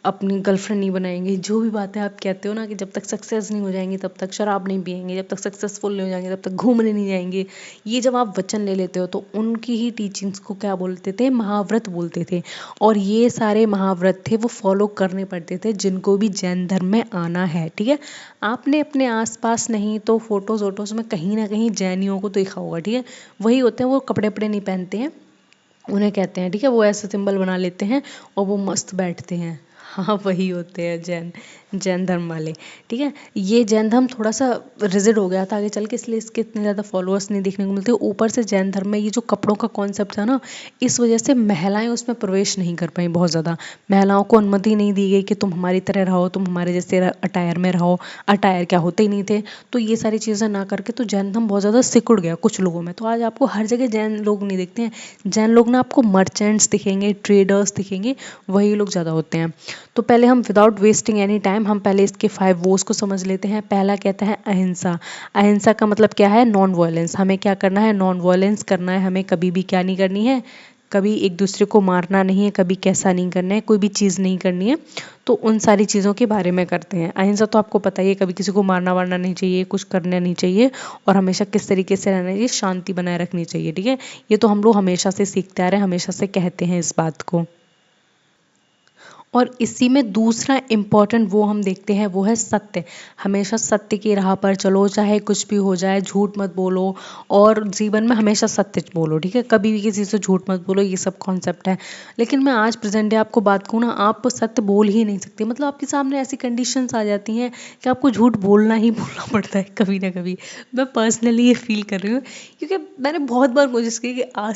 अपनी गर्लफ्रेंड नहीं बनाएंगे। जो भी बातें आप कहते हो ना कि जब तक सक्सेस नहीं हो जाएंगे तब तक शराब नहीं पिएंगे, जब तक सक्सेसफुल नहीं हो जाएंगे तब तक घूमने नहीं जाएंगे, ये जब आप वचन ले लेते हो तो उनकी ही टीचिंग्स को क्या बोलते थे? महाव्रत बोलते थे। और ये सारे महाव्रत थे वो फॉलो करने पड़ते थे जिनको भी जैन धर्म में आना है। ठीक है, आपने अपने आसपास नहीं तो फोटोज वोटोज में कहीं ना कहीं जैनियों को देखा होगा। ठीक है, वही होते हैं, वो कपड़े वपड़े नहीं पहनते हैं, उन्हें कहते हैं। ठीक है, वो ऐसे सिंबल बना लेते हैं और वो मस्त बैठते हैं। हाँ वही होते हैं जैन, जैन धर्म वाले। ठीक है, ये जैन धर्म थोड़ा सा रिजिड हो गया था आगे चल के, इसलिए इसके इतने ज़्यादा फॉलोअर्स नहीं देखने को मिलते। ऊपर से जैन धर्म में ये जो कपड़ों का कॉन्सेप्ट था ना, इस वजह से महिलाएं उसमें प्रवेश नहीं कर पाई बहुत ज़्यादा। महिलाओं को अनुमति नहीं दी गई कि तुम हमारी तरह रहो, तुम हमारे जैसे अटायर में रहो। अटायर क्या होते ही नहीं थे। तो ये सारी चीज़ें ना करके तो जैन धर्म बहुत ज़्यादा सिकुड़ गया कुछ लोगों में। तो आज आपको हर जगह जैन लोग नहीं दिखते हैं। जैन लोग ना आपको मर्चेंट्स दिखेंगे, ट्रेडर्स दिखेंगे, वही लोग ज़्यादा होते हैं। तो पहले हम विदाउट वेस्टिंग एनी टाइम हम पहले इसके 5 वोज को समझ लेते हैं। पहला कहता है अहिंसा। अहिंसा का मतलब क्या है? Non violence. हमें क्या करना है? नॉन वायलेंस करना है। हमें कभी भी क्या नहीं करनी है? कभी एक दूसरे को मारना नहीं है, कभी कैसा नहीं करना है, कोई भी चीज़ नहीं करनी है। तो उन सारी चीज़ों के बारे में करते हैं। अहिंसा तो आपको पता ही है, कभी किसी को मारना वारना नहीं चाहिए, कुछ करना नहीं चाहिए और हमेशा किस तरीके से रहना चाहिए, शांति बनाए रखनी चाहिए। ठीक है, ये तो हम लोग हमेशा से सीखते आ रहे हैं, हमेशा से कहते हैं इस बात को। और इसी में दूसरा इम्पॉर्टेंट वो हम देखते हैं, वो है सत्य। हमेशा सत्य की राह पर चलो, चाहे कुछ भी हो जाए, झूठ मत बोलो और जीवन में हमेशा सत्य बोलो। ठीक है, कभी भी किसी से झूठ मत बोलो, ये सब कॉन्सेप्ट है। लेकिन मैं आज प्रेजेंट डे आपको बात कहूँ ना, आप सत्य बोल ही नहीं सकते। मतलब आपके सामने ऐसी कंडीशंस आ जाती हैं कि आपको झूठ बोलना ही बोलना पड़ता है कभी ना कभी। मैं पर्सनली ये फील कर रही हूँ क्योंकि मैंने बहुत बार कोशिश की कि आज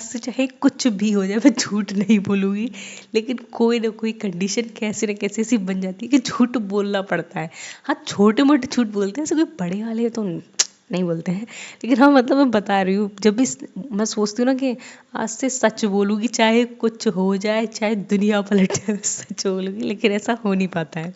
से चाहे कुछ भी हो जाए मैं झूठ नहीं बोलूँगी, लेकिन कोई ना कोई कंडीशन कैसे न कैसे ऐसी बन जाती है कि झूठ बोलना पड़ता है। हाँ छोटे मोटे झूठ बोलते हैं, ऐसे कोई बड़े वाले तो नहीं बोलते हैं। लेकिन हाँ मतलब मैं बता रही हूँ, जब भी मैं सोचती हूँ ना कि आज से सच बोलूँगी, चाहे कुछ हो जाए, चाहे दुनिया पलट जाए, सच बोलूँगी, लेकिन ऐसा हो नहीं पाता है।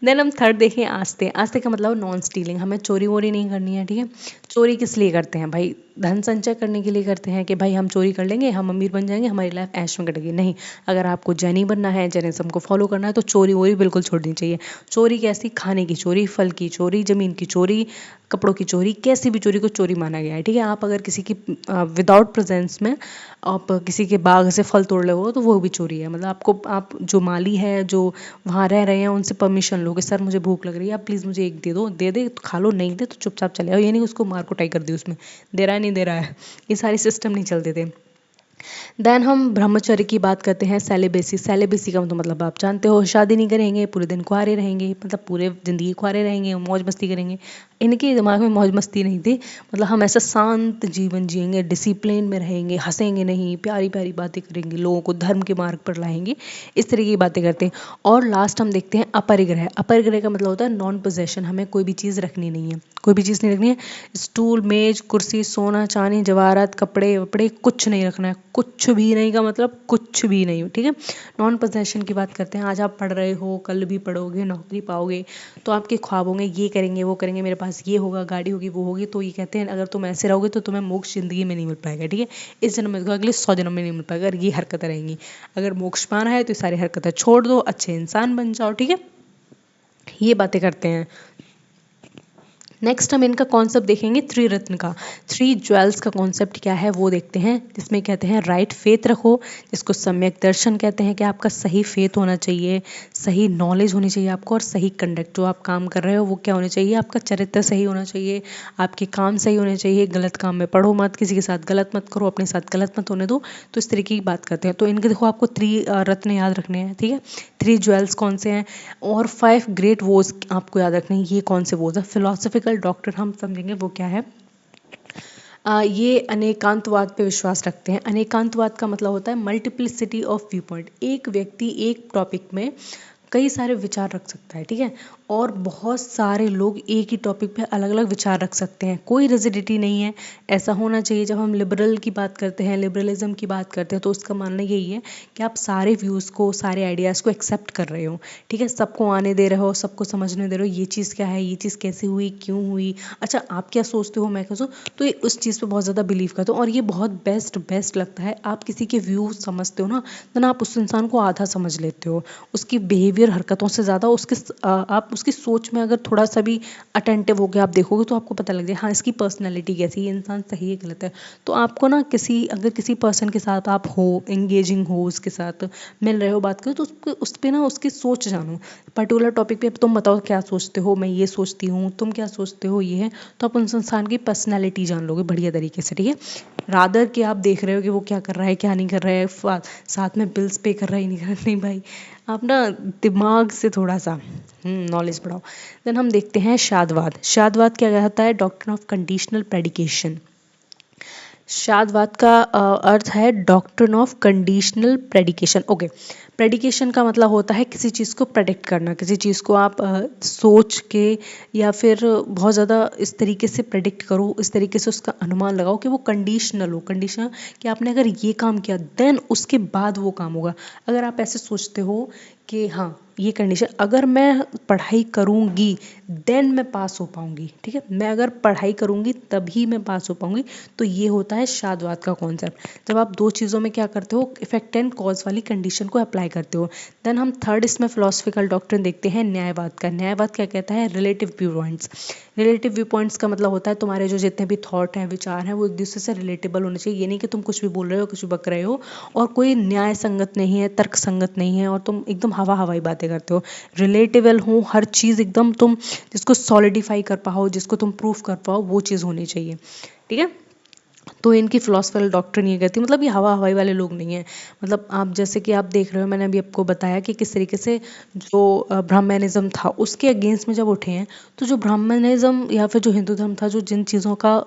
देन हम थर्ड देखें आस्ते। आस्ते का मतलब नॉन स्टीलिंग। हमें चोरी वोरी नहीं करनी है। ठीक है, चोरी किस लिए करते हैं भाई? धन संचय करने के लिए करते हैं कि भाई हम चोरी कर लेंगे, हम अमीर बन जाएंगे, हमारी लाइफ ऐश में कटेगी। नहीं, अगर आपको जैनी बनना है, जैनिज्म को फॉलो करना है, तो चोरी वोरी बिल्कुल छोड़नी चाहिए। चोरी कैसी? खाने की चोरी, फल की चोरी, ज़मीन की चोरी, कपड़ों की चोरी, कैसी भी चोरी को चोरी माना गया है। ठीक है, आप अगर किसी की विदाउट प्रेजेंस में आप किसी के बाग से फल तोड़ रहे हो तो वो भी चोरी है। मतलब आपको, आप जो माली है, जो वहाँ रह रहे हैं, उनसे परमिशन लो कि सर मुझे भूख लग रही है, आप प्लीज़ मुझे एक दे दो, दे दे तो खा लो, नहीं दे तो चुपचाप चले आओ। ये नहीं उसको मार कुटाई कर दी उसमें, दे रहा है नहीं दे रहा है, ये सारे सिस्टम नहीं चलते थे। देन हम ब्रह्मचर्य की बात करते हैं, सेलिबेसी। सेलिबेसी का मतलब आप जानते हो, शादी नहीं करेंगे, पूरे दिन कुंवारे रहेंगे, मतलब पूरे ज़िंदगी कुंवारे रहेंगे, मौज मस्ती करेंगे। इनके दिमाग में मौज मस्ती नहीं थी, मतलब हम ऐसा शांत जीवन जिएंगे, डिसिप्लिन में रहेंगे, हंसेंगे नहीं, प्यारी प्यारी बातें करेंगे, लोगों को धर्म के मार्ग पर लाएंगे, इस तरीके की बातें करते हैं। और लास्ट हम देखते हैं अपरिग्रह। अपरिग्रह का मतलब होता है नॉन पोजेशन, हमें कोई भी चीज़ रखनी नहीं है, कोई भी चीज़ नहीं रखनी है। स्टूल, मेज, कुर्सी, सोना चांदी, जवाहरात, कपड़े वपड़े कुछ नहीं रखना है। कुछ भी नहीं का मतलब कुछ भी नहीं, ठीक है। नॉन पोजेशन की बात करते हैं। आज आप पढ़ रहे हो, कल भी पढ़ोगे, नौकरी पाओगे, तो आपके ख्वाब होंगे, ये करेंगे वो करेंगे, मेरे पास ये होगा, गाड़ी होगी, वो होगी। तो ये कहते हैं अगर तुम ऐसे रहोगे तो तुम्हें मोक्ष जिंदगी में नहीं मिल पाएगा, ठीक है। इस जन्म में, अगले 100 जन्म में नहीं मिल पाएगा, अगर ये हरकतें रहेंगी। अगर मोक्ष पाना है तो ये सारी हरकतें छोड़ दो, अच्छे इंसान बन जाओ, ठीक है। ये बातें करते हैं। नेक्स्ट हम इनका कॉन्सेप्ट देखेंगे त्रिरत्न का। थ्री ज्वेल्स का कॉन्सेप्ट क्या है वो देखते हैं, जिसमें कहते हैं राइट फेथ रखो, जिसको सम्यक दर्शन कहते हैं कि आपका सही फेथ होना चाहिए, सही नॉलेज होनी चाहिए आपको, और सही कंडक्ट, जो आप काम कर रहे हो वो क्या होना चाहिए, आपका चरित्र सही होना चाहिए, आपके काम सही होने चाहिए, गलत काम में पढ़ो मत, किसी के साथ गलत मत करो, अपने साथ गलत मत होने दो। तो इस तरीके की बात करते हैं। तो इनके देखो आपको रत्न याद रखने हैं, ठीक है। थ्री ज्वेल्स कौन से हैं, और 5 ग्रेट वोज आपको याद रखने हैं। ये कौन से वोज है, फिलोसफिकल डॉक्टर हम समझेंगे वो क्या है। ये अनेकांतवाद पे विश्वास रखते हैं। अनेकांतवाद का मतलब होता है मल्टीप्लिसिटी ऑफ व्यू पॉइंट। एक व्यक्ति एक टॉपिक में कई सारे विचार रख सकता है, ठीक है। और बहुत सारे लोग एक ही टॉपिक पे अलग अलग विचार रख सकते हैं, कोई रिजिडिटी नहीं है। ऐसा होना चाहिए। जब हम लिबरल की बात करते हैं, लिबरलिज्म की बात करते हैं, तो उसका मानना यही है कि आप सारे व्यूज़ को, सारे आइडियाज़ को एक्सेप्ट कर रहे हो, ठीक है। सबको आने दे रहे हो, सबको समझने दे रहे हो, ये चीज़ क्या है, ये चीज़ कैसे हुई, क्यों हुई, अच्छा आप क्या सोचते हो, मैं क्या सोचूं। तो ये उस चीज़ पे बहुत ज़्यादा बिलीव करते हो, और ये बहुत बेस्ट लगता है। आप किसी के व्यू समझते हो ना, तो ना आप उस इंसान को आधा समझ लेते हो, उसकी बिहेवियर, हरकतों से ज़्यादा उसके आप उसकी सोच में अगर थोड़ा सा भी अटेंटिव हो गया, आप देखोगे तो आपको पता लग जाए हाँ इसकी पर्सनैलिटी कैसी है, ये इंसान सही है गलत है। तो आपको ना अगर किसी पर्सन के साथ आप हो, एंगेजिंग हो, उसके साथ मिल रहे हो, बात करो, तो उस पर ना उसकी सोच जानो। पर्टिकुलर टॉपिक पे तुम बताओ क्या सोचते हो, मैं ये सोचती हूँ, तुम क्या सोचते हो, ये है। तो आप उस इंसान की पर्सनैलिटी जान लोगे बढ़िया तरीके से, ठीक है। रादर कि आप देख रहे हो कि वो क्या कर रहा है, क्या नहीं कर रहा है, साथ में बिल्स पे कर रहा है, नहीं कर रहा है, नहीं भाई। आप ना दिमाग से थोड़ा सा नॉलेज बढ़ाओ। देन हम देखते हैं शादवाद। शादवाद क्या कहता है, डॉक्ट्रिन ऑफ कंडीशनल प्रेडिकेशन। शादवाद का अर्थ है डॉक्ट्रिन ऑफ कंडीशनल प्रेडिकेशन। ओके, प्रेडिकेशन का मतलब होता है किसी चीज़ को प्रेडिक्ट करना, किसी चीज़ को आप सोच के या फिर बहुत ज़्यादा इस तरीके से प्रेडिक्ट करो, इस तरीके से उसका अनुमान लगाओ कि वो कंडीशनल हो। कंडीशनल कि आपने अगर ये काम किया देन उसके बाद वो काम होगा। अगर आप ऐसे सोचते हो कि हाँ ये कंडीशन, अगर मैं पढ़ाई करूँगी देन मैं पास हो पाऊँगी, ठीक है, मैं अगर पढ़ाई करूँगी तभी मैं पास हो पाऊँगी। तो ये होता है शादवाद का कॉन्सेप्ट, जब आप दो चीज़ों में क्या करते हो, इफेक्ट एंड कॉज वाली कंडीशन को अप्लाई करते हो। देन हम थर्ड इसमें फिलोसफिकल डॉक्ट्रिन देखते हैं न्यायवाद का। न्यायवाद क्या कहता है, relative view points. Relative view points का मतलब होता है तुम्हारे जो जितने भी थॉट हैं, विचार हैं, वो एक दूसरे से रिलेटेबल होने चाहिए। ये नहीं कि तुम कुछ भी बोल रहे हो, कुछ भी बक रहे हो और कोई न्याय संगत नहीं है, तर्क संगत नहीं है, और तुम एकदम हवाई बातें करते हो। रिलेटेबल हो हर चीज़, एकदम तुम जिसको सॉलिडिफाई कर पाओ, जिसको तुम प्रूफ कर पाओ, वो चीज़ होनी चाहिए, ठीक है। तो इनकी फिलोसफिकल डॉक्ट्रिन ये कहती है, मतलब ये हवाई वाले लोग नहीं हैं। मतलब आप जैसे कि आप देख रहे हो, मैंने अभी आपको बताया कि किस तरीके से जो ब्राह्मणिज्म था उसके अगेंस्ट में जब उठे हैं, तो जो ब्राह्मणिज्म या फिर जो हिंदू धर्म था, जो जिन चीज़ों का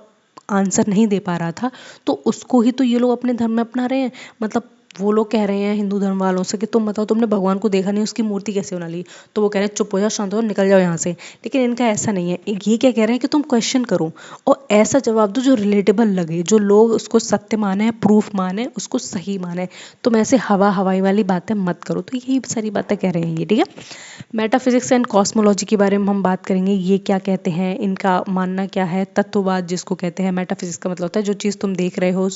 आंसर नहीं दे पा रहा था, तो उसको ही तो ये लोग अपने धर्म में अपना रहे हैं। मतलब वो लोग कह रहे हैं हिंदू धर्म वालों से कि तुम बताओ तुमने भगवान को देखा नहीं, उसकी मूर्ति कैसे बना ली। तो वो कह रहे हैं चुप हो जाओ, शांत हो जाओ, निकल जाओ यहाँ से। लेकिन इनका ऐसा नहीं है, ये क्या कह रहे हैं कि तुम क्वेश्चन करो और ऐसा जवाब दो जो रिलेटेबल लगे, जो लोग उसको सत्य माने, प्रूफ माने, उसको सही माने। तुम ऐसे हवाई वाली बातें मत करो। तो यही सारी बातें कह रहे हैं ये, ठीक है। मेटाफिजिक्स एंड कॉस्मोलॉजी के बारे में हम बात करेंगे, ये क्या कहते हैं, इनका मानना क्या है। तत्ववाद जिसको कहते हैं, मेटाफिजिक्स का मतलब होता है जो चीज़ तुम देख रहे हो,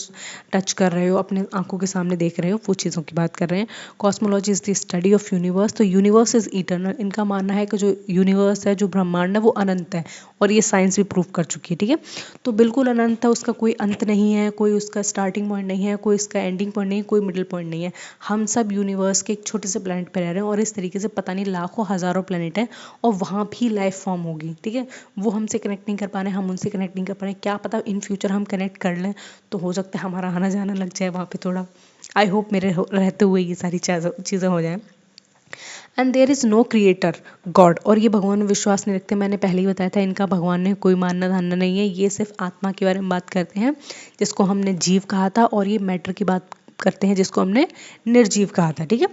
टच कर रहे हो, अपने आंखों के सामने देख रहे रहे हो वो चीज़ों की बात कर रहे हैं। Cosmology is the study of universe, तो यूनिवर्स इज़ इटर्नल। इनका मानना है कि जो यूनिवर्स है, जो ब्रह्मांड है, वो अनंत है और ये साइंस भी प्रूव कर चुकी है। ठीक है, तो बिल्कुल अनंत है, उसका कोई अंत नहीं है, कोई उसका स्टार्टिंग पॉइंट नहीं है, कोई इसका एंडिंग पॉइंट नहीं है, कोई मिडिल पॉइंट नहीं है। हम सब यूनिवर्स के एक छोटे से प्लेनेट पर रह रहे हैं और इस तरीके से पता नहीं लाखों हज़ारों प्लेनेट है और वहाँ भी लाइफ फॉर्म होगी। ठीक है, वो हमसे कनेक्ट नहीं कर पा रहे हैं, हम उनसे कनेक्ट नहीं कर पा रहे हैं, क्या पता इन फ्यूचर हम कनेक्ट कर लें तो हो सकता है हमारा आना जाना लग जाए वहाँ पे थोड़ा। आई होप मेरे रहते हुए ये सारी चीज़ें हो जाएं। And there is no creator god, और ये भगवान में विश्वास नहीं रखते। मैंने पहले ही बताया था इनका भगवान ने कोई मानना धानना नहीं है, ये सिर्फ आत्मा के बारे में बात करते हैं जिसको हमने जीव कहा था, और ये मैटर की बात करते हैं जिसको हमने निर्जीव कहा था। ठीक है,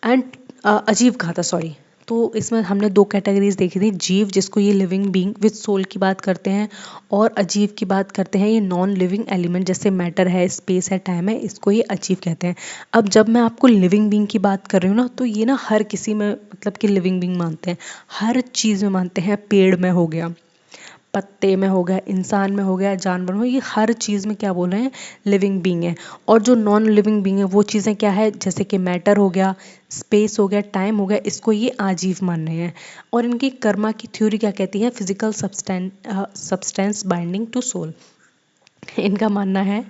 एंड अजीव कहा था, सॉरी। तो इसमें हमने दो कैटेगरीज देखी थी, जीव जिसको ये लिविंग बीइंग विद सोल की बात करते हैं, और अजीव की बात करते हैं ये नॉन लिविंग एलिमेंट जैसे मैटर है, स्पेस है, टाइम है, इसको ये अजीव कहते हैं। अब जब मैं आपको लिविंग बीइंग की बात कर रही हूँ ना, तो ये ना हर किसी में मतलब कि लिविंग बीइंग मानते हैं, हर चीज़ में मानते हैं। पेड़ में हो गया, पत्ते में हो गया, इंसान में हो गया, जानवर में, ये हर चीज़ में क्या बोल रहे हैं, लिविंग बीइंग है। और जो नॉन लिविंग बीइंग है वो चीज़ें क्या है, जैसे कि मैटर हो गया, स्पेस हो गया, टाइम हो गया, इसको ये आजीव मान रहे हैं। और इनकी कर्मा की थ्योरी क्या कहती है, physical substance binding to soul. इनका मानना है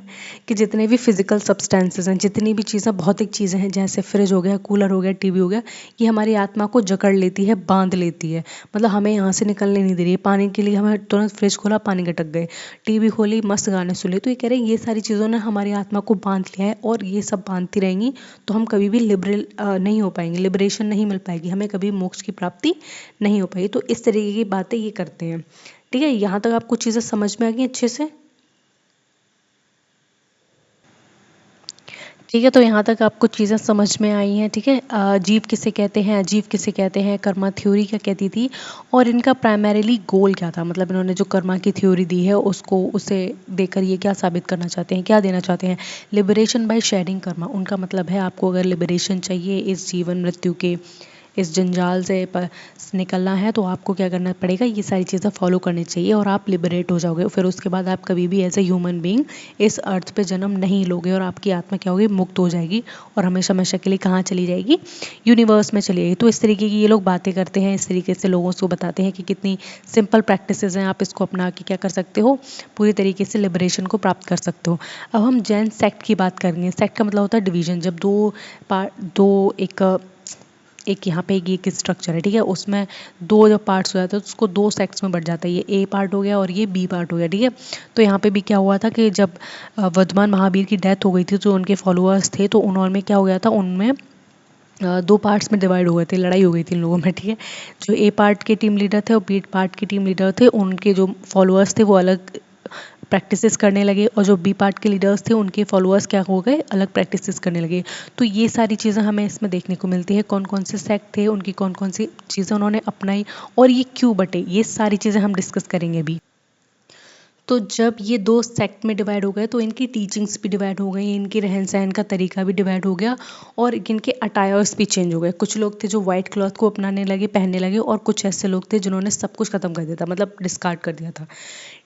कि जितने भी फिजिकल सब्सटेंसेस हैं, जितनी भी चीज़ें, भौतिक चीज़ें हैं, जैसे फ्रिज हो गया, कूलर हो गया, टीवी हो गया, ये हमारी आत्मा को जकड़ लेती है, बांध लेती है, मतलब हमें यहाँ से निकलने नहीं दे रही है। पानी के लिए हमें तुरंत फ्रिज खोला, पानी गटक गए, टीवी खोली, मस्त गाने सुन लिए। तो ये कह रहे हैं ये सारी चीज़ों ने हमारी आत्मा को बांध लिया है, और ये सब बांधती रहेंगी तो हम कभी भी लिबरल नहीं हो पाएंगे, लिबरेशन नहीं मिल पाएगी, हमें कभी मोक्ष की प्राप्ति नहीं हो पाएगी। तो इस तरीके की बातें ये करते हैं। ठीक है, यहाँ तक आपको चीज़ें समझ में आ गई अच्छे से? ठीक है, तो यहाँ तक आपको चीज़ें समझ में आई हैं। ठीक है, जीव किसे कहते हैं, अजीव किसे कहते हैं, कर्मा थ्योरी क्या कहती थी, और इनका प्राइमरीली गोल क्या था, मतलब इन्होंने जो कर्मा की थ्योरी दी है उसको, उसे देकर ये क्या साबित करना चाहते हैं, क्या देना चाहते हैं। लिबरेशन बाय शेडिंग कर्मा, उनका मतलब है आपको अगर लिबरेशन चाहिए इस जीवन मृत्यु के इस जंजाल से निकलना है तो आपको क्या करना पड़ेगा, ये सारी चीज़ें फॉलो करनी चाहिए और आप लिबरेट हो जाओगे। फिर उसके बाद आप कभी भी एज ए ह्यूमन बीइंग इस अर्थ पे जन्म नहीं लोगे, और आपकी आत्मा क्या होगी, मुक्त हो जाएगी, और हमेशा हमेशा के लिए कहाँ चली जाएगी, यूनिवर्स में चली जाएगी। तो इस तरीके की ये लोग बातें करते हैं, इस तरीके से लोगों को बताते हैं कि कितनी सिंपल प्रैक्टिसेस हैं, आप इसको अपना के क्या कर सकते हो, पूरी तरीके से लिबरेशन को प्राप्त कर सकते हो। अब हम जैन सेक्ट की बात करेंगे। सेक्ट का मतलब होता है डिवीजन, जब एक यहाँ पे एक स्ट्रक्चर है, ठीक है, उसमें दो जब पार्ट्स हो जाते हैं तो उसको दो सेक्ट्स में बढ़ जाता है, ये ए पार्ट हो गया और ये बी पार्ट हो गया। ठीक है, तो यहाँ पे भी क्या हुआ था कि जब वर्धमान महावीर की डेथ हो गई थी, जो उनके फॉलोअर्स थे, तो उन्होंने क्या हो गया था, उनमें दो पार्ट्स में डिवाइड हो गए थे, लड़ाई हो गई थी इन लोगों में। ठीक है, जो ए पार्ट के टीम लीडर थे और बी पार्ट के टीम लीडर थे, उनके जो फॉलोअर्स थे वो अलग प्रैक्टिसेस करने लगे, और जो बी पार्ट के लीडर्स थे उनके फॉलोअर्स क्या हो गए, अलग प्रैक्टिसेस करने लगे। तो ये सारी चीज़ें हमें इसमें देखने को मिलती है, कौन कौन से सेक्ट थे, उनकी कौन कौन सी चीज़ें उन्होंने अपनाई, और ये क्यों बटे, ये सारी चीज़ें हम डिस्कस करेंगे अभी। तो जब ये दो सेक्ट में डिवाइड हो गए तो इनकी टीचिंग्स भी डिवाइड हो गई, इनके रहन सहन का तरीका भी डिवाइड हो गया, और इनके अटायर्स भी चेंज हो गए। कुछ लोग थे जो वाइट क्लॉथ को अपनाने लगे, पहनने लगे, और कुछ ऐसे लोग थे जिन्होंने सब कुछ खत्म कर दिया था, मतलब डिस्कार्ड कर दिया था।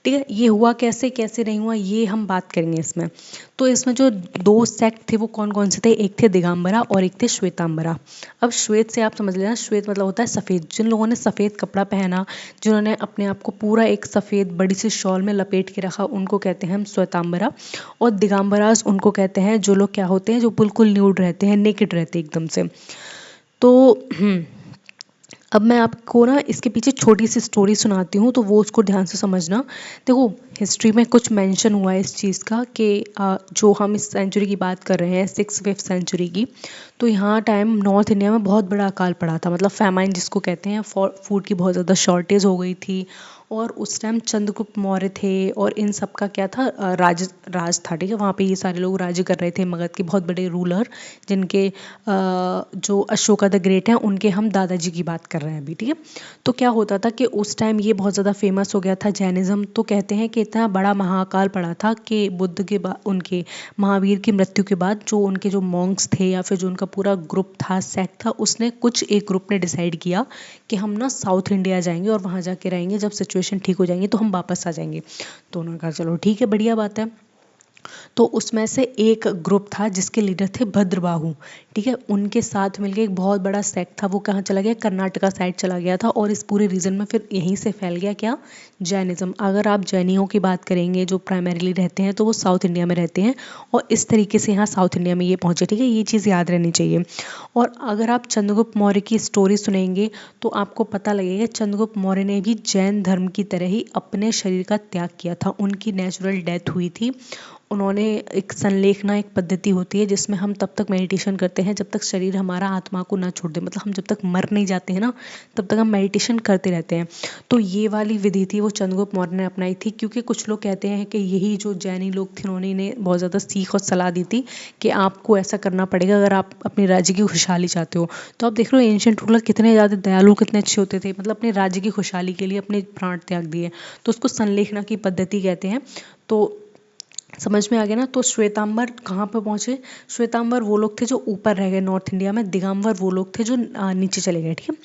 ठीक है, ये हुआ कैसे, कैसे नहीं हुआ, ये हम बात करेंगे इसमें। तो इसमें जो दो सेक्ट थे वो कौन कौन से थे, एक थे दिगंबरा और एक थे श्वेतांबरा। अब श्वेत से आप समझ लेना, श्वेत मतलब होता है सफ़ेद, जिन लोगों ने सफ़ेद कपड़ा पहना, जिन्होंने अपने आप को पूरा एक सफ़ेद बड़ी सी शॉल में लपेट के रखा, उनको कहते हैं हम श्वेतांबरा। और दिगंबरास उनको कहते हैं जो लोग क्या होते हैं, जो बिल्कुल न्यूड रहते हैं, नेकेड रहते हैं एकदम से। तो अब मैं आपको ना इसके पीछे छोटी सी स्टोरी सुनाती हूँ, तो वो उसको ध्यान से समझना। देखो, हिस्ट्री में कुछ मेंशन हुआ है इस चीज़ का कि जो हम इस सेंचुरी की बात कर रहे हैं, 6th-5th सेंचुरी की, तो यहाँ टाइम नॉर्थ इंडिया में बहुत बड़ा अकाल पड़ा था, मतलब फैमाइन जिसको कहते हैं, फूड की बहुत ज़्यादा शॉर्टेज हो गई थी। और उस टाइम चंद्रगुप्त मौर्य थे, और इन सब का क्या था, राज था। ठीक है, वहाँ पे ये सारे लोग राज्य कर रहे थे, मगध के बहुत बड़े रूलर, जिनके जो अशोका द ग्रेट हैं, उनके हम दादाजी की बात कर रहे हैं अभी। ठीक है, तो क्या होता था कि उस टाइम ये बहुत ज़्यादा फेमस हो गया था जैनिज़्म। तो कहते हैं कि इतना बड़ा महाकाल पड़ा था कि बुद्ध के बाद, उनके महावीर की मृत्यु के बाद, जो उनके जो मॉन्क्स थे या फिर जो उनका पूरा ग्रुप था, सेक्ट था, उसने कुछ एक ग्रुप ने डिसाइड किया कि हम ना साउथ इंडिया जाएंगे और वहाँ जाके रहेंगे, जब सिचुएशन ठीक हो जाएंगी तो हम वापस आ जाएंगे। तो उन्होंने कहा चलो ठीक है, बढ़िया बात है। तो उसमें से एक ग्रुप था जिसके लीडर थे भद्रबाहु। ठीक है, उनके साथ मिलके एक बहुत बड़ा सेक्ट था, वो कहाँ चला गया, कर्नाटका साइड चला गया था, और इस पूरे रीजन में फिर यहीं से फैल गया क्या, जैनिज्म। अगर आप जैनियों की बात करेंगे जो प्राइमरीली रहते हैं तो वो साउथ इंडिया में रहते हैं, और इस तरीके से यहाँ साउथ इंडिया में ये पहुँचे। ठीक है, ये चीज़ याद रहनी चाहिए। और अगर आप चंद्रगुप्त मौर्य की स्टोरी सुनेंगे तो आपको पता लगेगा चंद्रगुप्त मौर्य ने भी जैन धर्म की तरह ही अपने शरीर का त्याग किया था। उनकी नेचुरल डेथ हुई थी। उन्होंने एक संलेखना एक पद्धति होती है जिसमें हम तब तक मेडिटेशन करते हैं जब तक शरीर हमारा आत्मा को ना छोड़ दे, मतलब हम जब तक मर नहीं जाते हैं ना तब तक हम मेडिटेशन करते रहते हैं। तो ये वाली विधि थी वो चंद्रगुप्त मौर्य ने अपनाई थी, क्योंकि कुछ लोग कहते हैं कि यही जो जैनी लोग थे उन्होंने इन्हें बहुत ज़्यादा सीख और सलाह दी थी कि आपको ऐसा करना पड़ेगा अगर आप अपने राज्य की खुशहाली चाहते हो। तो आप देख रहे हो एंशिएंट रूलर कितने ज़्यादा दयालु, कितने अच्छे होते थे, मतलब अपने राज्य की खुशहाली के लिए अपने प्राण त्याग दिए। तो उसको संलेखना की पद्धति कहते हैं। तो समझ में आ गया ना। तो श्वेतांबर कहाँ पर पहुँचे, श्वेतांबर वो लोग थे जो ऊपर रह गए नॉर्थ इंडिया में, दिगंबर वो लोग थे जो नीचे चले गए। ठीक है,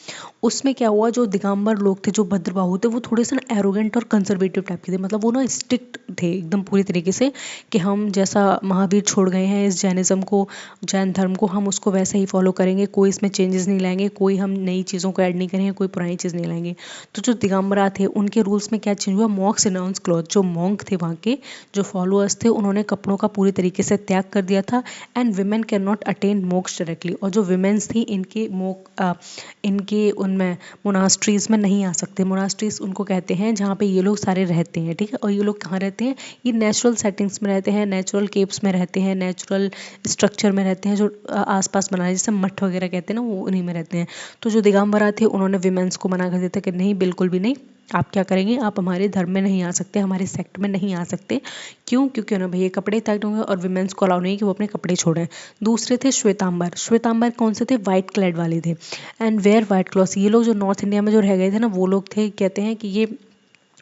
उसमें क्या हुआ, जो दिगंबर लोग थे जो भद्रबाहु थे वो थोड़े से ना एरोगेंट और कंजर्वेटिव टाइप के थे, मतलब वो ना स्ट्रिक्ट थे एकदम पूरी तरीके से कि हम जैसा महावीर छोड़ गए हैं इस जैनिज्म को, जैन धर्म को, हम उसको वैसे ही फॉलो करेंगे, कोई इसमें चेंजेस नहीं लाएंगे, कोई हम नई चीज़ों को ऐड नहीं करेंगे, कोई पुरानी चीज़ नहीं लाएंगे। तो जो दिगंबरा थे उनके रूल्स में क्या चेंज हुआ, मॉन्क्स रिनाउंस क्लॉथ, जो मॉन्क थे वहाँ के जो फॉलोअर्स थे उन्होंने कपड़ों का पूरी तरीके से त्याग कर दिया था। And women can not attain मोक्ष डायरेक्टली, और जो विमेन्स थी इनके उनमें मोनास्ट्रीज में नहीं आ सकते। मोनास्ट्रीज उनको कहते हैं जहाँ पे ये लोग सारे रहते हैं। ठीक है, और ये लोग कहाँ रहते हैं, ये नेचुरल सेटिंग्स में रहते हैं, नेचुरल केव्स में रहते हैं, नेचुरल स्ट्रक्चर में रहते हैं जो आसपास बना है, जैसे मठ वगैरह कहते हैं ना, वो उन्हीं में रहते हैं। तो जो दिगंबरा थे उन्होंने विमेन्स को मना कर दिया था कि नहीं, बिल्कुल भी नहीं, आप क्या करेंगे, आप हमारे धर्म में नहीं आ सकते, हमारे सेक्ट में नहीं आ सकते। क्यों, क्योंकि उन्हें भैया कपड़े त्याग होंगे और विमेंस को अलाउ नहीं कि वो अपने कपड़े छोड़ें। दूसरे थे श्वेतांबर। श्वेतांबर कौन से थे, वाइट क्लैड वाले थे, एंड वेयर वाइट क्लॉथ्स। ये लोग जो नॉर्थ इंडिया में जो रह गए थे ना वो लोग थे, कहते हैं कि ये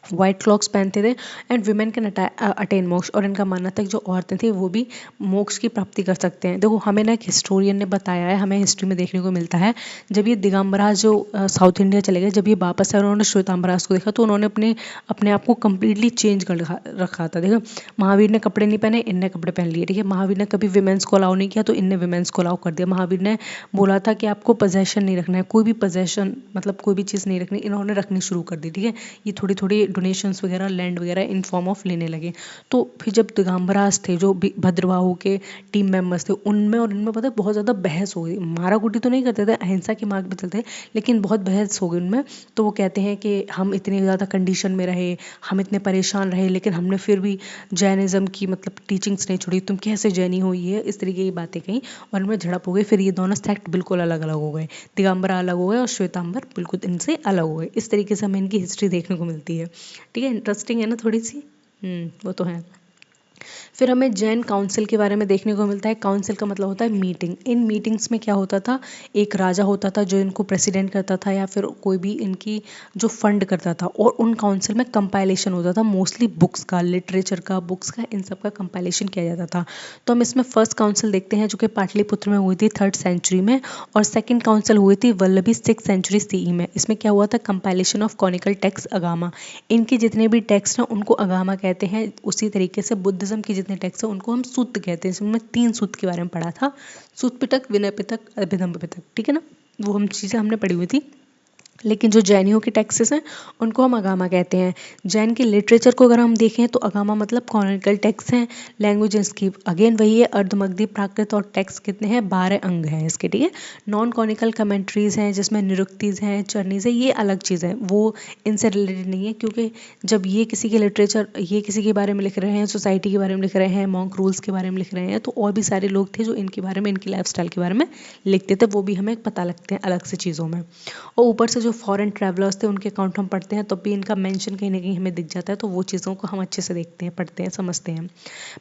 वाइट क्लॉक्स पहनते थे। एंड विमेन कैन अटेन मोक्ष, और इनका मानना था कि जो औरतें थी वो भी मोक्ष की प्राप्ति कर सकते हैं। देखो हमें ना एक हिस्टोरियन ने बताया है, हमें हिस्ट्री में देखने को मिलता है, जब ये दिगंबराज जो साउथ इंडिया चले गए, जब ये वापस आए उन्होंने श्वेतांबराज को देखा तो उन्होंने अपने अपने आप को कम्प्लीटली चेंज कर रखा था। देखो महावीर ने कपड़े नहीं पहने, इनने कपड़े पहन लिए। ठीक है, महावीर ने कभी विमेंस को अलाउ नहीं किया तो इनने विमेंस को अलाउ कर दिया। महावीर ने बोला था कि आपको पोजेशन नहीं रखना है, कोई भी पोजेशन मतलब कोई भी चीज़ नहीं रखनी, इन्होंने रखनी शुरू कर दी। ठीक है, ये थोड़ी थोड़ी डोनेशंस वगैरह लैंड वगैरह इन फॉर्म ऑफ लेने लगे। तो फिर जब दिगंबराज थे जो भद्रबाहु के टीम मेंबर्स थे उनमें और इनमें पता है बहुत ज़्यादा बहस हो गई। मारा कुटी तो नहीं करते थे, अहिंसा के मार्ग पे चलते थे, लेकिन बहुत बहस हो गई उनमें। तो वो कहते हैं कि हम इतने ज़्यादा कंडीशन में रहे, हम इतने परेशान रहे, लेकिन हमने फिर भी जैनिज़्म की मतलब टीचिंग्स नहीं छोड़ी, तुम कैसे जैनी हो, ये इस तरीके की बातें कहीं और इनमें झड़प हो गई। फिर ये दोनों सेक्ट बिल्कुल अलग अलग हो गए, दिगंबरा अलग हो गए और श्वेतांबर बिल्कुल इनसे अलग हो गए। इस तरीके से हमें इनकी हिस्ट्री देखने को मिलती है। ठीक है, इंटरेस्टिंग है ना थोड़ी सी। वो तो है। फिर हमें जैन काउंसिल के बारे में देखने को मिलता है। काउंसिल का मतलब होता है मीटिंग। इन मीटिंग्स में क्या होता था, एक राजा होता था जो इनको प्रेसिडेंट करता था या फिर कोई भी इनकी जो फंड करता था, और उन काउंसिल में कंपाइलेशन होता था मोस्टली बुक्स का, लिटरेचर का, बुक्स का, इन सब का कंपाइलेशन किया जाता था। तो हम इसमें फर्स्ट काउंसिल देखते हैं जो कि पाटलिपुत्र में हुई थी 3rd सेंचुरी में, और सेकेंड काउंसिल हुई थी वल्लभी 6th सेंचुरी CE में। इसमें क्या हुआ था, कंपाइलेशन ऑफ कॉनिकल टेक्स्ट अगामा। इनके जितने भी टेक्स्ट हैं उनको अगामा कहते हैं। उसी तरीके से बुद्धिज्म के जितने टेक्स्ट हैं उनको हम सूत्र कहते हैं। इसमें 3 सूत्र के बारे में पढ़ा था, सूत पिटक, विनय पिटक, अभिधम्म पिटक। ठीक है ना, वो हम चीज़ें हमने पढ़ी हुई थी। लेकिन जो जैनियों के टेक्सेस हैं उनको हम अगामा कहते हैं। जैन के लिटरेचर को अगर हम देखें तो अगामा मतलब कॉनिकल टेक्स्ट हैं। लैंग्वेजेस की अगेन वही है, अर्धमगधी, प्राकृत और टेक्स्ट कितने हैं, 12 अंग हैं इसके। ठीक है, नॉन कॉनिकल कमेंट्रीज हैं जिसमें निरुक्तिज हैं, चरनीज है, ये अलग चीज़ है, वो इनसे रिलेटेड नहीं है, क्योंकि जब ये किसी के लिटरेचर, ये किसी के बारे में लिख रहे हैं, सोसाइटी के बारे में लिख रहे हैं, मॉन्क रूल्स के बारे में लिख रहे हैं, तो और भी सारे लोग थे जो इनके बारे में, इनकी लाइफ के बारे में लिखते थे, वो भी हमें पता लगते हैं अलग से चीज़ों में। और ऊपर से जो फॉरेन ट्रैवलर्स थे उनके अकाउंट हम पढ़ते हैं तब भी इनका मेंशन कहीं ना कहीं हमें दिख जाता है, तो वो चीज़ों को हम अच्छे से देखते हैं, पढ़ते हैं, समझते हैं।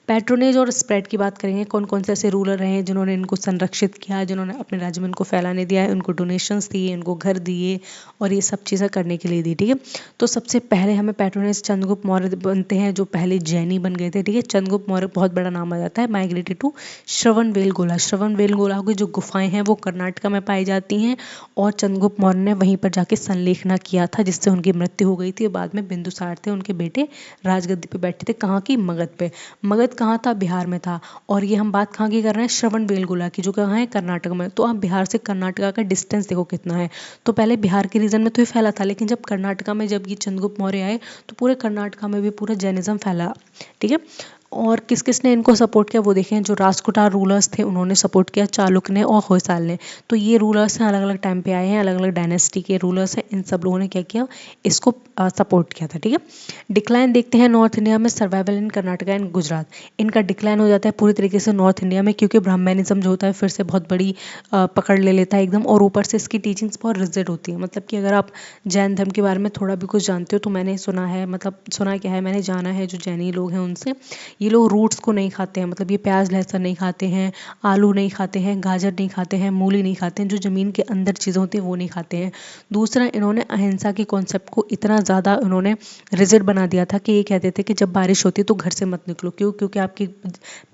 पैट्रोनेज और स्प्रेड की बात करेंगे, कौन कौन से ऐसे रूलर रहे हैं जिन्होंने इनको संरक्षित किया, जिन्होंने अपने राज्य में इनको फैलाने दिया है, उनको डोनेशंस दिए, उनको घर दिए और ये सब चीज़ें करने के लिए दी। ठीक है, तो सबसे पहले हमें पैट्रोनेज चंद्रगुप्त मौर्य बनते हैं जो पहले जैनी बन गए थे। ठीक है, चंद्रगुप्त मौर्य बहुत बड़ा नाम आ जाता है, माइग्रेटेड टू श्रवणबेलगोला। श्रवणबेलगोला की जो गुफाएं हैं वो कर्नाटका में पाई जाती हैं और चंद्रगुप्त मौर्य ने वहीं पर जाके संलेखना किया था जिससे उनकी मृत्यु हो गई थी। बाद में बिंदुसार थे उनके बेटे राजगद्दी पे बैठे थे। कहाँ की? मगध पे। मगध कहाँ था? बिहार में था। और ये हम बात कहाँ की कर रहे हैं? श्रवण बेलगोला की, जो कहाँ है? कर्नाटक में। तो आप बिहार से कर्नाटका का डिस्टेंस देखो कितना है। तो पहले बिहार के रीजन में तो ये फैला था, लेकिन जब कर्नाटका में जब ये चंद्रगुप्त मौर्य आए तो पूरे कर्नाटका में भी पूरा जैनिज्म फैला। ठीक है। और किस किस ने इनको सपोर्ट किया वो देखें। जो राजकुटार रूलर्स थे उन्होंने सपोर्ट किया, चालुक्य ने और होयसाल ने। तो ये रूलर्स हैं, अलग अलग टाइम पे आए हैं, अलग अलग डायनेस्टी के रूलर्स हैं। इन सब लोगों ने क्या किया? इसको सपोर्ट किया था। ठीक है। डिक्लाइन देखते हैं नॉर्थ इंडिया में, survival in Karnataka and Gujarat. इनका डिक्लाइन हो जाता है पूरी तरीके से नॉर्थ इंडिया में, क्योंकि ब्राह्मणिज्म जो होता है फिर से बहुत बड़ी पकड़ ले लेता है एकदम। और ऊपर से इसकी टीचिंग्स बहुत रिजिड होती है। मतलब कि अगर आप जैन धर्म के बारे में थोड़ा भी कुछ जानते हो तो मैंने सुना है, मतलब सुना क्या है, मैंने जाना है जो जैनी लोग हैं उनसे, ये लोग रूट्स को नहीं खाते हैं। मतलब ये प्याज लहसुन नहीं खाते हैं, आलू नहीं खाते हैं, गाजर नहीं खाते हैं, मूली नहीं खाते हैं, जो ज़मीन के अंदर चीज़ें होती हैं वो नहीं खाते हैं। दूसरा, इन्होंने अहिंसा की कॉन्सेप्ट को इतना ज़्यादा इन्होंने रिजिड बना दिया था कि ये कहते थे कि जब बारिश होती है तो घर से मत निकलो। क्यों? क्योंकि आपके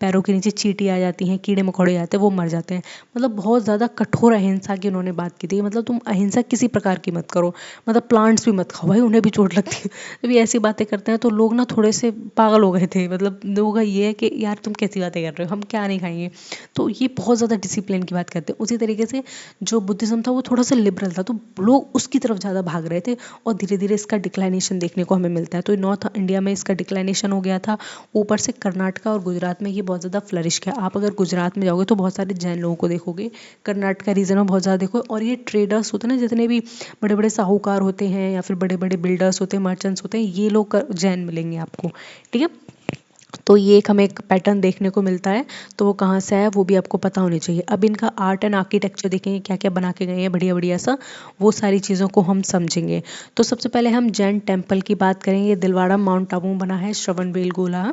पैरों के नीचे चींटी आ जाती हैं, कीड़े मकोड़े आ जाते हैं, वो मर जाते हैं। मतलब बहुत ज़्यादा कठोर अहिंसा की उन्होंने बात की थी। मतलब तुम अहिंसा किसी प्रकार की मत करो, मतलब प्लांट्स भी मत खाओ, भाई उन्हें भी चोट लगती है। जब ये ऐसी बातें करते हैं तो लोग ना थोड़े से पागल हो गए थे। मतलब लोगों का ये है कि यार तुम कैसी बातें कर रहे हो, हम क्या नहीं खाएंगे। तो ये बहुत ज़्यादा डिसिप्लिन की बात करते हैं। उसी तरीके से जो बुद्धिज़्म था वो थोड़ा सा लिबरल था, तो लोग उसकी तरफ ज़्यादा भाग रहे थे। और धीरे धीरे इसका डिक्लाइनेशन देखने को हमें मिलता है। तो नॉर्थ इंडिया में इसका डिक्लाइनेशन हो गया था। ऊपर से कर्नाटका और गुजरात में ये बहुत ज़्यादा फ्लरिश किया। आप अगर गुजरात में जाओगे तो बहुत सारे जैन लोगों को देखोगे, कर्नाटका रीजन में बहुत ज़्यादा देखो। और ये ट्रेडर्स होते हैं ना, जितने भी बड़े बड़े साहूकार होते हैं या फिर बड़े बड़े बिल्डर्स होते हैं, मर्चेंट्स होते हैं, ये लोग जैन मिलेंगे आपको। ठीक है। तो ये एक हमें एक पैटर्न देखने को मिलता है। तो वो कहाँ से आया वो भी आपको पता होनी चाहिए। अब इनका आर्ट एंड आर्किटेक्चर देखेंगे, क्या क्या बना के गए हैं बढ़िया बढ़िया सा, वो सारी चीज़ों को हम समझेंगे। तो सबसे पहले हम जैन टेम्पल की बात करेंगे। दिलवाड़ा माउंट आबू में बना है, श्रवण बेलगोला।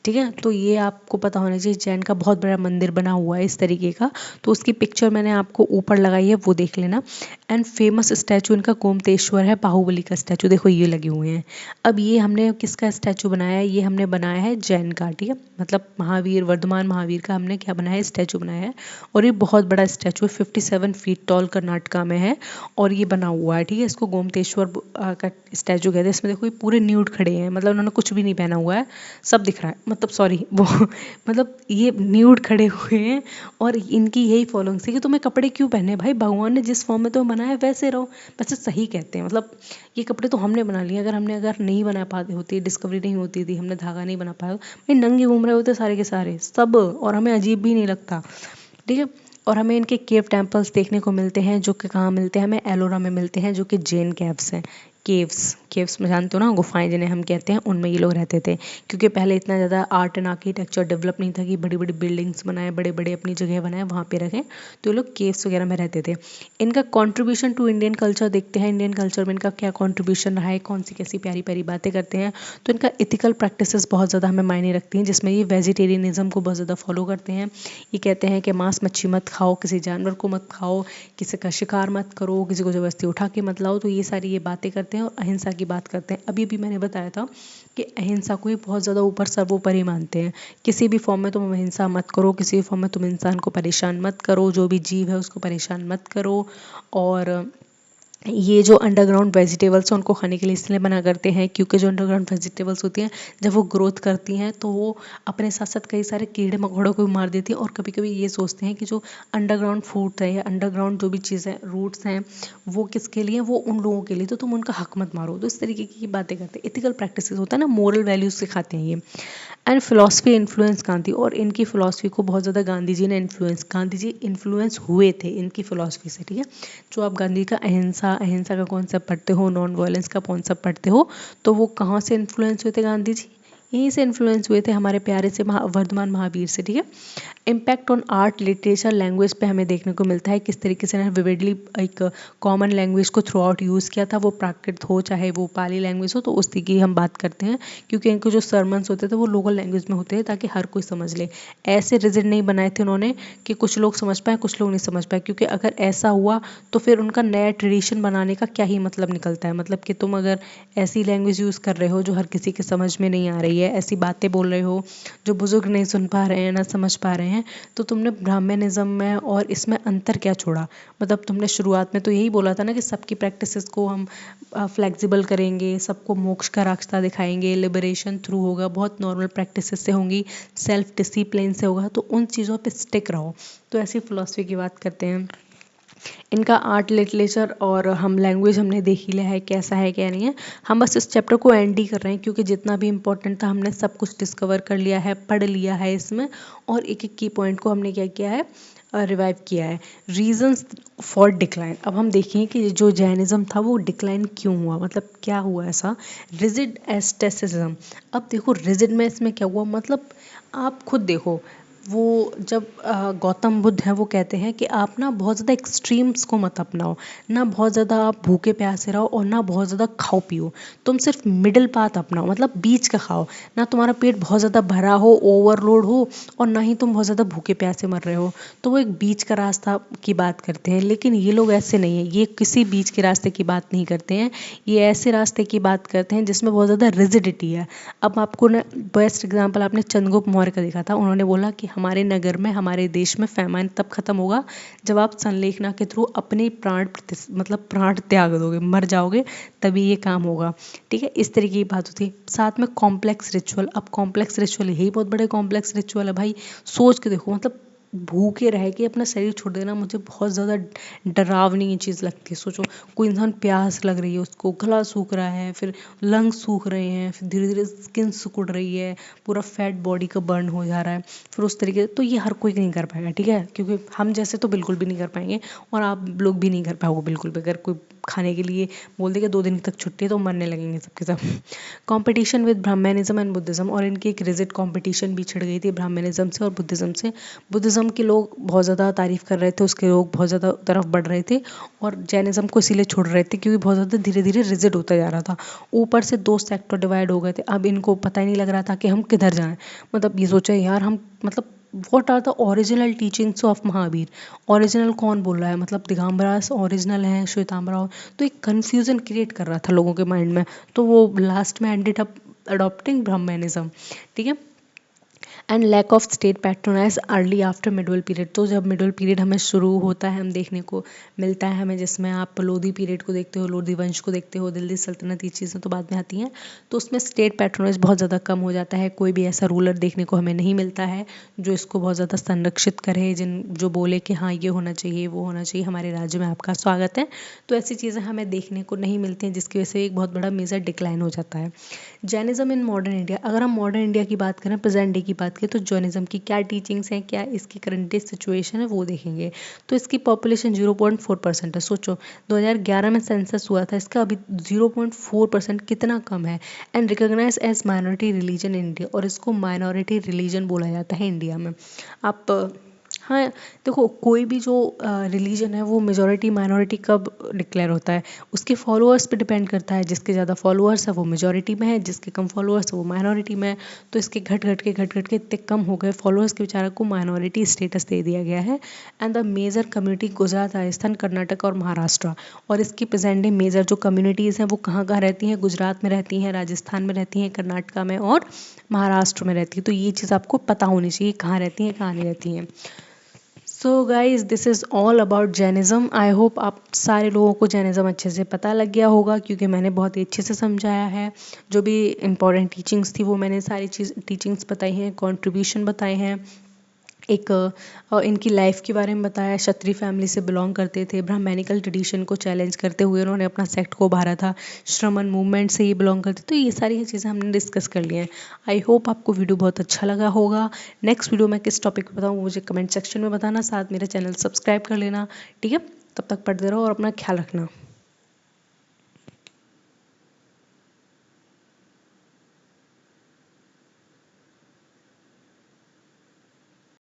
ठीक है। तो ये आपको पता होना चाहिए, जैन का बहुत बड़ा मंदिर बना हुआ है इस तरीके का। तो उसकी पिक्चर मैंने आपको ऊपर लगाई है, वो देख लेना। एंड फेमस स्टैचू इनका गोमतेश्वर है, बाहुबली का स्टैचू देखो ये लगे हुए हैं। अब ये हमने किसका स्टैचू बनाया है? ये हमने बनाया है जैन का। ठीक है। मतलब महावीर, वर्धमान महावीर का हमने क्या बनाया है? स्टैचू बनाया है। और ये बहुत बड़ा स्टैचू है, 57 फीट टॉल, कर्नाटका में है और ये बना हुआ है। ठीक है। इसको गोमतेश्वर का स्टैचू कहते हैं। इसमें देखो ये पूरे न्यूड खड़े हैं, मतलब उन्होंने कुछ भी नहीं पहना हुआ है, सब दिख रहा है, मतलब सॉरी वो मतलब ये न्यूड खड़े हुए हैं। और इनकी यही फॉलोइंग थी कि तुम्हें कपड़े क्यों पहने, भाई भगवान ने जिस फॉर्म में तुम्हें बनाया है वैसे रहो। वैसे सही कहते हैं, मतलब ये कपड़े तो हमने बना लिए, अगर नहीं बना पाते होती, डिस्कवरी नहीं होती थी, हमने धागा नहीं बना पाया, भाई नंगे घूम रहे होते सारे के सारे सब, और हमें अजीब भी नहीं लगता। ठीक है। और हमें इनके केव टेम्पल्स देखने को मिलते हैं, जो कि कहाँ मिलते हैं? हमें एलोरा में मिलते हैं, जो कि जैन केव्स हैं। केव्स में जानते हो ना, गुफाएं जिन्हें हम कहते हैं, उनमें ये लोग रहते थे। क्योंकि पहले इतना ज़्यादा आर्ट एंड आर्किटेक्चर डेवलप नहीं था कि बड़ी बड़ी बिल्डिंग्स बनाए, बड़े बड़े अपनी जगह बनाए वहाँ पे रखें। तो ये लोग केव्स वगैरह में रहते थे। इनका कॉन्ट्रीब्यूशन टू इंडियन कल्चर देखते हैं। इंडियन कल्चर में इनका क्या कॉन्ट्रीब्यूशन रहा है, कौन सी कैसी प्यारी प्यारी बातें करते हैं। तो इनका इथिकल प्रैक्टिसेस बहुत ज़्यादा हमें मायने रखती हैं, जिसमें ये वेजिटेरियनिज्म को बहुत ज़्यादा फॉलो करते हैं। ये कहते हैं कि मांस मच्छी मत खाओ, किसी जानवर को मत खाओ, किसी का शिकार मत करो, किसी को ज़बरदस्ती उठा के मत लाओ। तो ये सारी ये बातें करते हैं और अहिंसा की बात करते हैं। अभी मैंने बताया था कि अहिंसा को ही बहुत ज़्यादा ऊपर सर्वोपरि मानते हैं। किसी भी फॉर्म में तुम अहिंसा मत करो, किसी भी फॉर्म में तुम इंसान को परेशान मत करो, जो भी जीव है उसको परेशान मत करो। और ये जो अंडरग्राउंड वेजिटेबल्स हैं उनको खाने के लिए इसलिए मना करते हैं क्योंकि जो अंडरग्राउंड वेजिटेबल्स होती हैं जब वो ग्रोथ करती हैं तो वो अपने साथ साथ कई सारे कीड़े मकोड़ों को भी मार देती हैं। और कभी कभी ये सोचते हैं कि जो अंडरग्राउंड फूड है या अंडरग्राउंड जो भी चीज़ें रूट्स हैं वो किसके लिए, वो उन लोगों के लिए, तो तुम उनका हक मत मारो। तो इस तरीके की बातें करते हैं। इथिकल प्रैक्टिसेस होता है ना, मोरल वैल्यूज सिखाते हैं ये। एंड फिलॉसफी इन्फ्लुएंस गांधी, और इनकी फिलॉसफी को बहुत ज़्यादा गांधी जी ने गांधी जी इन्फ्लुएंस हुए थे इनकी फिलॉसफी से। ठीक है। जो आप गांधी का अहिंसा का कॉन्सेप्ट पढ़ते हो, नॉन वायलेंस का कॉन्सेप्ट पढ़ते हो, तो वो कहाँ से इन्फ्लुएंस हुए थे गांधी जी? यहीं से इन्फ्लुएंस हुए थे हमारे प्यारे से वर्धमान महावीर से। ठीक है। Impact on art literature language पे हमें देखने को मिलता है किस तरीके से विविडली एक कॉमन लैंग्वेज को थ्रू आउट यूज़ किया था, वो प्राकृत हो चाहे वो पाली लैंग्वेज हो, तो उसी की हम बात करते हैं। क्योंकि इनके जो सरमन्स होते थे वो लोकल लैंग्वेज में होते हैं ताकि हर कोई समझ ले। ऐसे रिजिड नहीं बनाए थे उन्होंने कि कुछ लोग समझ पाए कुछ लोग नहीं समझ पाए, क्योंकि अगर ऐसा हुआ तो फिर उनका नया ट्रेडिशन बनाने का क्या ही मतलब निकलता है। मतलब कि तुम अगर ऐसी लैंग्वेज यूज़ कर रहे हो जो हर किसी के समझ में नहीं आ रही है, ऐसी बातें बोल रहे हो जो बुजुर्ग नहीं सुन पा रहे हैं, ना समझ पा रहे हैं, तो तुमने ब्राह्मणिज्म में और इसमें अंतर क्या छोड़ा? मतलब तुमने शुरुआत में तो यही बोला था ना कि सबकी प्रैक्टिसेस को हम फ्लेक्सिबल करेंगे, सबको मोक्ष का रास्ता दिखाएंगे, लिबरेशन थ्रू होगा, बहुत नॉर्मल प्रैक्टिसेस से होंगी, सेल्फ डिसिप्लिन से होगा, तो उन चीज़ों पे स्टिक रहो। तो ऐसी फिलॉसफी की बात करते हैं। इनका आर्ट लिटरेचर और हम लैंग्वेज हमने देख ही लिया है कैसा है क्या नहीं है। हम बस इस चैप्टर को एंड ही कर रहे हैं क्योंकि जितना भी इम्पोर्टेंट था हमने सब कुछ डिस्कवर कर लिया है, पढ़ लिया है इसमें, और एक एक की पॉइंट को हमने क्या किया है, रिवाइव किया है। रीजंस फॉर डिक्लाइन, अब हम देखें कि जो जैनिज़्म था वो डिक्लाइन क्यों हुआ, मतलब क्या हुआ ऐसा। रिजिड एस्टेसिज्म, अब देखो रिजिड में इसमें क्या हुआ, मतलब आप खुद देखो, वो जब गौतम बुद्ध हैं वो कहते हैं कि आप ना बहुत ज़्यादा एक्सट्रीम्स को मत अपनाओ, ना बहुत ज़्यादा आप भूखे प्यासे रहो और ना बहुत ज़्यादा खाओ पियो, तुम सिर्फ मिडिल पाथ अपनाओ, मतलब बीच का खाओ, ना तुम्हारा पेट बहुत ज़्यादा भरा हो, ओवरलोड हो, और ना ही तुम बहुत ज़्यादा भूखे प्यासे मर रहे हो। तो वो एक बीच का रास्ता की बात करते हैं, लेकिन ये लोग ऐसे नहीं है, ये किसी बीच के रास्ते की बात नहीं करते हैं, ये ऐसे रास्ते की बात करते हैं जिसमें बहुत ज़्यादा रिजिडिटी है। अब आपको ना बेस्ट एग्जांपल आपने चंद्रगुप्त मौर्य का देखा था, उन्होंने बोला कि हमारे नगर में, हमारे देश में फैमाइन तब खत्म होगा जब आप संलेखना के थ्रू अपने मतलब प्राण त्याग दोगे, मर जाओगे, तभी ये काम होगा। ठीक है, इस तरीके की बात होती है। साथ में कॉम्प्लेक्स रिचुअल, अब कॉम्प्लेक्स रिचुअल यही बहुत बड़े कॉम्प्लेक्स रिचुअल है भाई, सोच के देखो, मतलब भूखे रह के अपना शरीर छोड़ देना मुझे बहुत ज़्यादा डरावनी ये चीज़ लगती है। सोचो कोई इंसान प्यास लग रही है, उसको गला सूख रहा है, फिर लंग्स सूख रहे हैं, फिर धीरे धीरे स्किन सिकुड़ रही है, पूरा फैट बॉडी का बर्न हो जा रहा है, फिर उस तरीके, तो ये हर कोई नहीं कर पाएगा। ठीक है, क्योंकि हम जैसे तो बिल्कुल भी नहीं कर पाएंगे, और आप लोग भी नहीं कर पाओगे बिल्कुल भी। अगर कोई खाने के लिए बोल देगा 2 दिन तक छुट्टी है तो मरने लगेंगे सबके सब। Competition with Brahmanism and Buddhism, और इनकी एक रिजिड कंपटीशन भी छिड़ गई थी ब्राह्मणिज्म से और बुद्धिज्म से। बुद्धिज्म के लोग बहुत ज़्यादा तारीफ़ कर रहे थे, उसके लोग बहुत ज़्यादा तरफ बढ़ रहे थे, और जैनिज़्म को इसीलिए छोड़ रहे थे क्योंकि बहुत ज़्यादा धीरे धीरे रिजिड होता जा रहा था। ऊपर से 2 सेक्टर डिवाइड हो गए थे, अब इनको पता ही नहीं लग रहा था कि हम किधर जाएं। मतलब ये सोचा यार हम, मतलब what are the original teachings of Mahavir, original कौन बोल रहा है, मतलब दिगंबरा ओरिजिनल है, श्वेतांबरा, तो एक कन्फ्यूज़न क्रिएट कर रहा था लोगों के माइंड में, तो वो लास्ट में एंडेड अप अडॉप्टिंग ब्राह्मणिज्म। ठीक है, and lack of state patronise early after middle period, तो जब मिडल पीरियड हमें शुरू होता है, हम देखने को मिलता है हमें, जिसमें आप लोधी पीरियड को देखते हो, लोधी वंश को देखते हो, दिल्ली सल्तनत, ये चीज़ें तो बाद में आती हैं, तो उसमें स्टेट पैट्रोनाइज बहुत ज़्यादा कम हो जाता है। कोई भी ऐसा रूलर देखने को हमें नहीं मिलता है जो इसको बहुत ज़्यादा संरक्षित करे, जो बोले कि हाँ ये होना चाहिए, वो होना चाहिए, हमारे राज्य में आपका स्वागत है। तो ऐसी चीज़ें हमें देखने को नहीं मिलती हैं, जिसकी वजह से एक बहुत बड़ा मेजर डिक्लाइन हो जाता है। जैनिज्म इन मॉडर्न इंडिया, अगर हम मॉडर्न इंडिया की बात करें, प्रेजेंट डे की बात करें, तो जैनिज्म की क्या टीचिंग्स हैं, क्या इसकी करंट डे सिचुएशन है, वो देखेंगे। तो इसकी पॉपुलेशन 0.4% है। सोचो 2011 में सेंसस हुआ था, इसका अभी 0.4%, कितना कम है। And recognise as minority religion in India, और इसको माइनॉरिटी रिलीजन बोला जाता है इंडिया में। आप हाँ, देखो कोई भी जो रिलीजन है वो मेजॉरिटी माइनॉरिटी कब डिक्लेयर होता है, उसके फॉलोअर्स पे डिपेंड करता है। जिसके ज़्यादा फॉलोअर्स है वो मेजॉरिटी में है, जिसके कम फॉलोअर्स है वो माइनॉरिटी में है। तो इसके घट घट के इतने कम हो गए फॉलोअर्स के, बेचारा को माइनॉरिटी स्टेटस दे दिया गया है। And the major community Gujarat, Rajasthan, Karnataka और महाराष्ट्र, और इसकी प्रेजेंट डे मेजर जो कम्युनिटीज़ हैं वो कहाँ कहाँ रहती हैं, गुजरात में रहती हैं, राजस्थान में रहती हैं, कर्नाटका में और महाराष्ट्र में रहती है। तो ये चीज़ आपको पता होनी चाहिए, कहाँ रहती हैं कहाँ नहीं रहती हैं। So guys this is all about Jainism. I hope आप सारे लोगों को जैनिज़्म अच्छे से पता लग गया होगा, क्योंकि मैंने बहुत ही अच्छे से समझाया है। जो भी इम्पोर्टेंट टीचिंग्स थी वो मैंने सारी टीचिंग्स बताई हैं, कंट्रीब्यूशन बताए हैं, एक इनकी लाइफ के बारे में बताया। क्षत्रिय फैमिली से बिलोंग करते थे, ब्राह्मणिकल ट्रेडिशन को चैलेंज करते हुए उन्होंने अपना सेक्ट को उभारा था, श्रमण मूवमेंट से ये बिलोंग करते, तो ये सारी चीज़ें हमने डिस्कस कर ली हैं। आई होप आपको वीडियो बहुत अच्छा लगा होगा। नेक्स्ट वीडियो मैं किस टॉपिक पर बताऊँ वो मुझे कमेंट सेक्शन में बताना, साथ मेरा चैनल सब्सक्राइब कर लेना। ठीक है, तब तक पढ़ते रहो और अपना ख्याल रखना।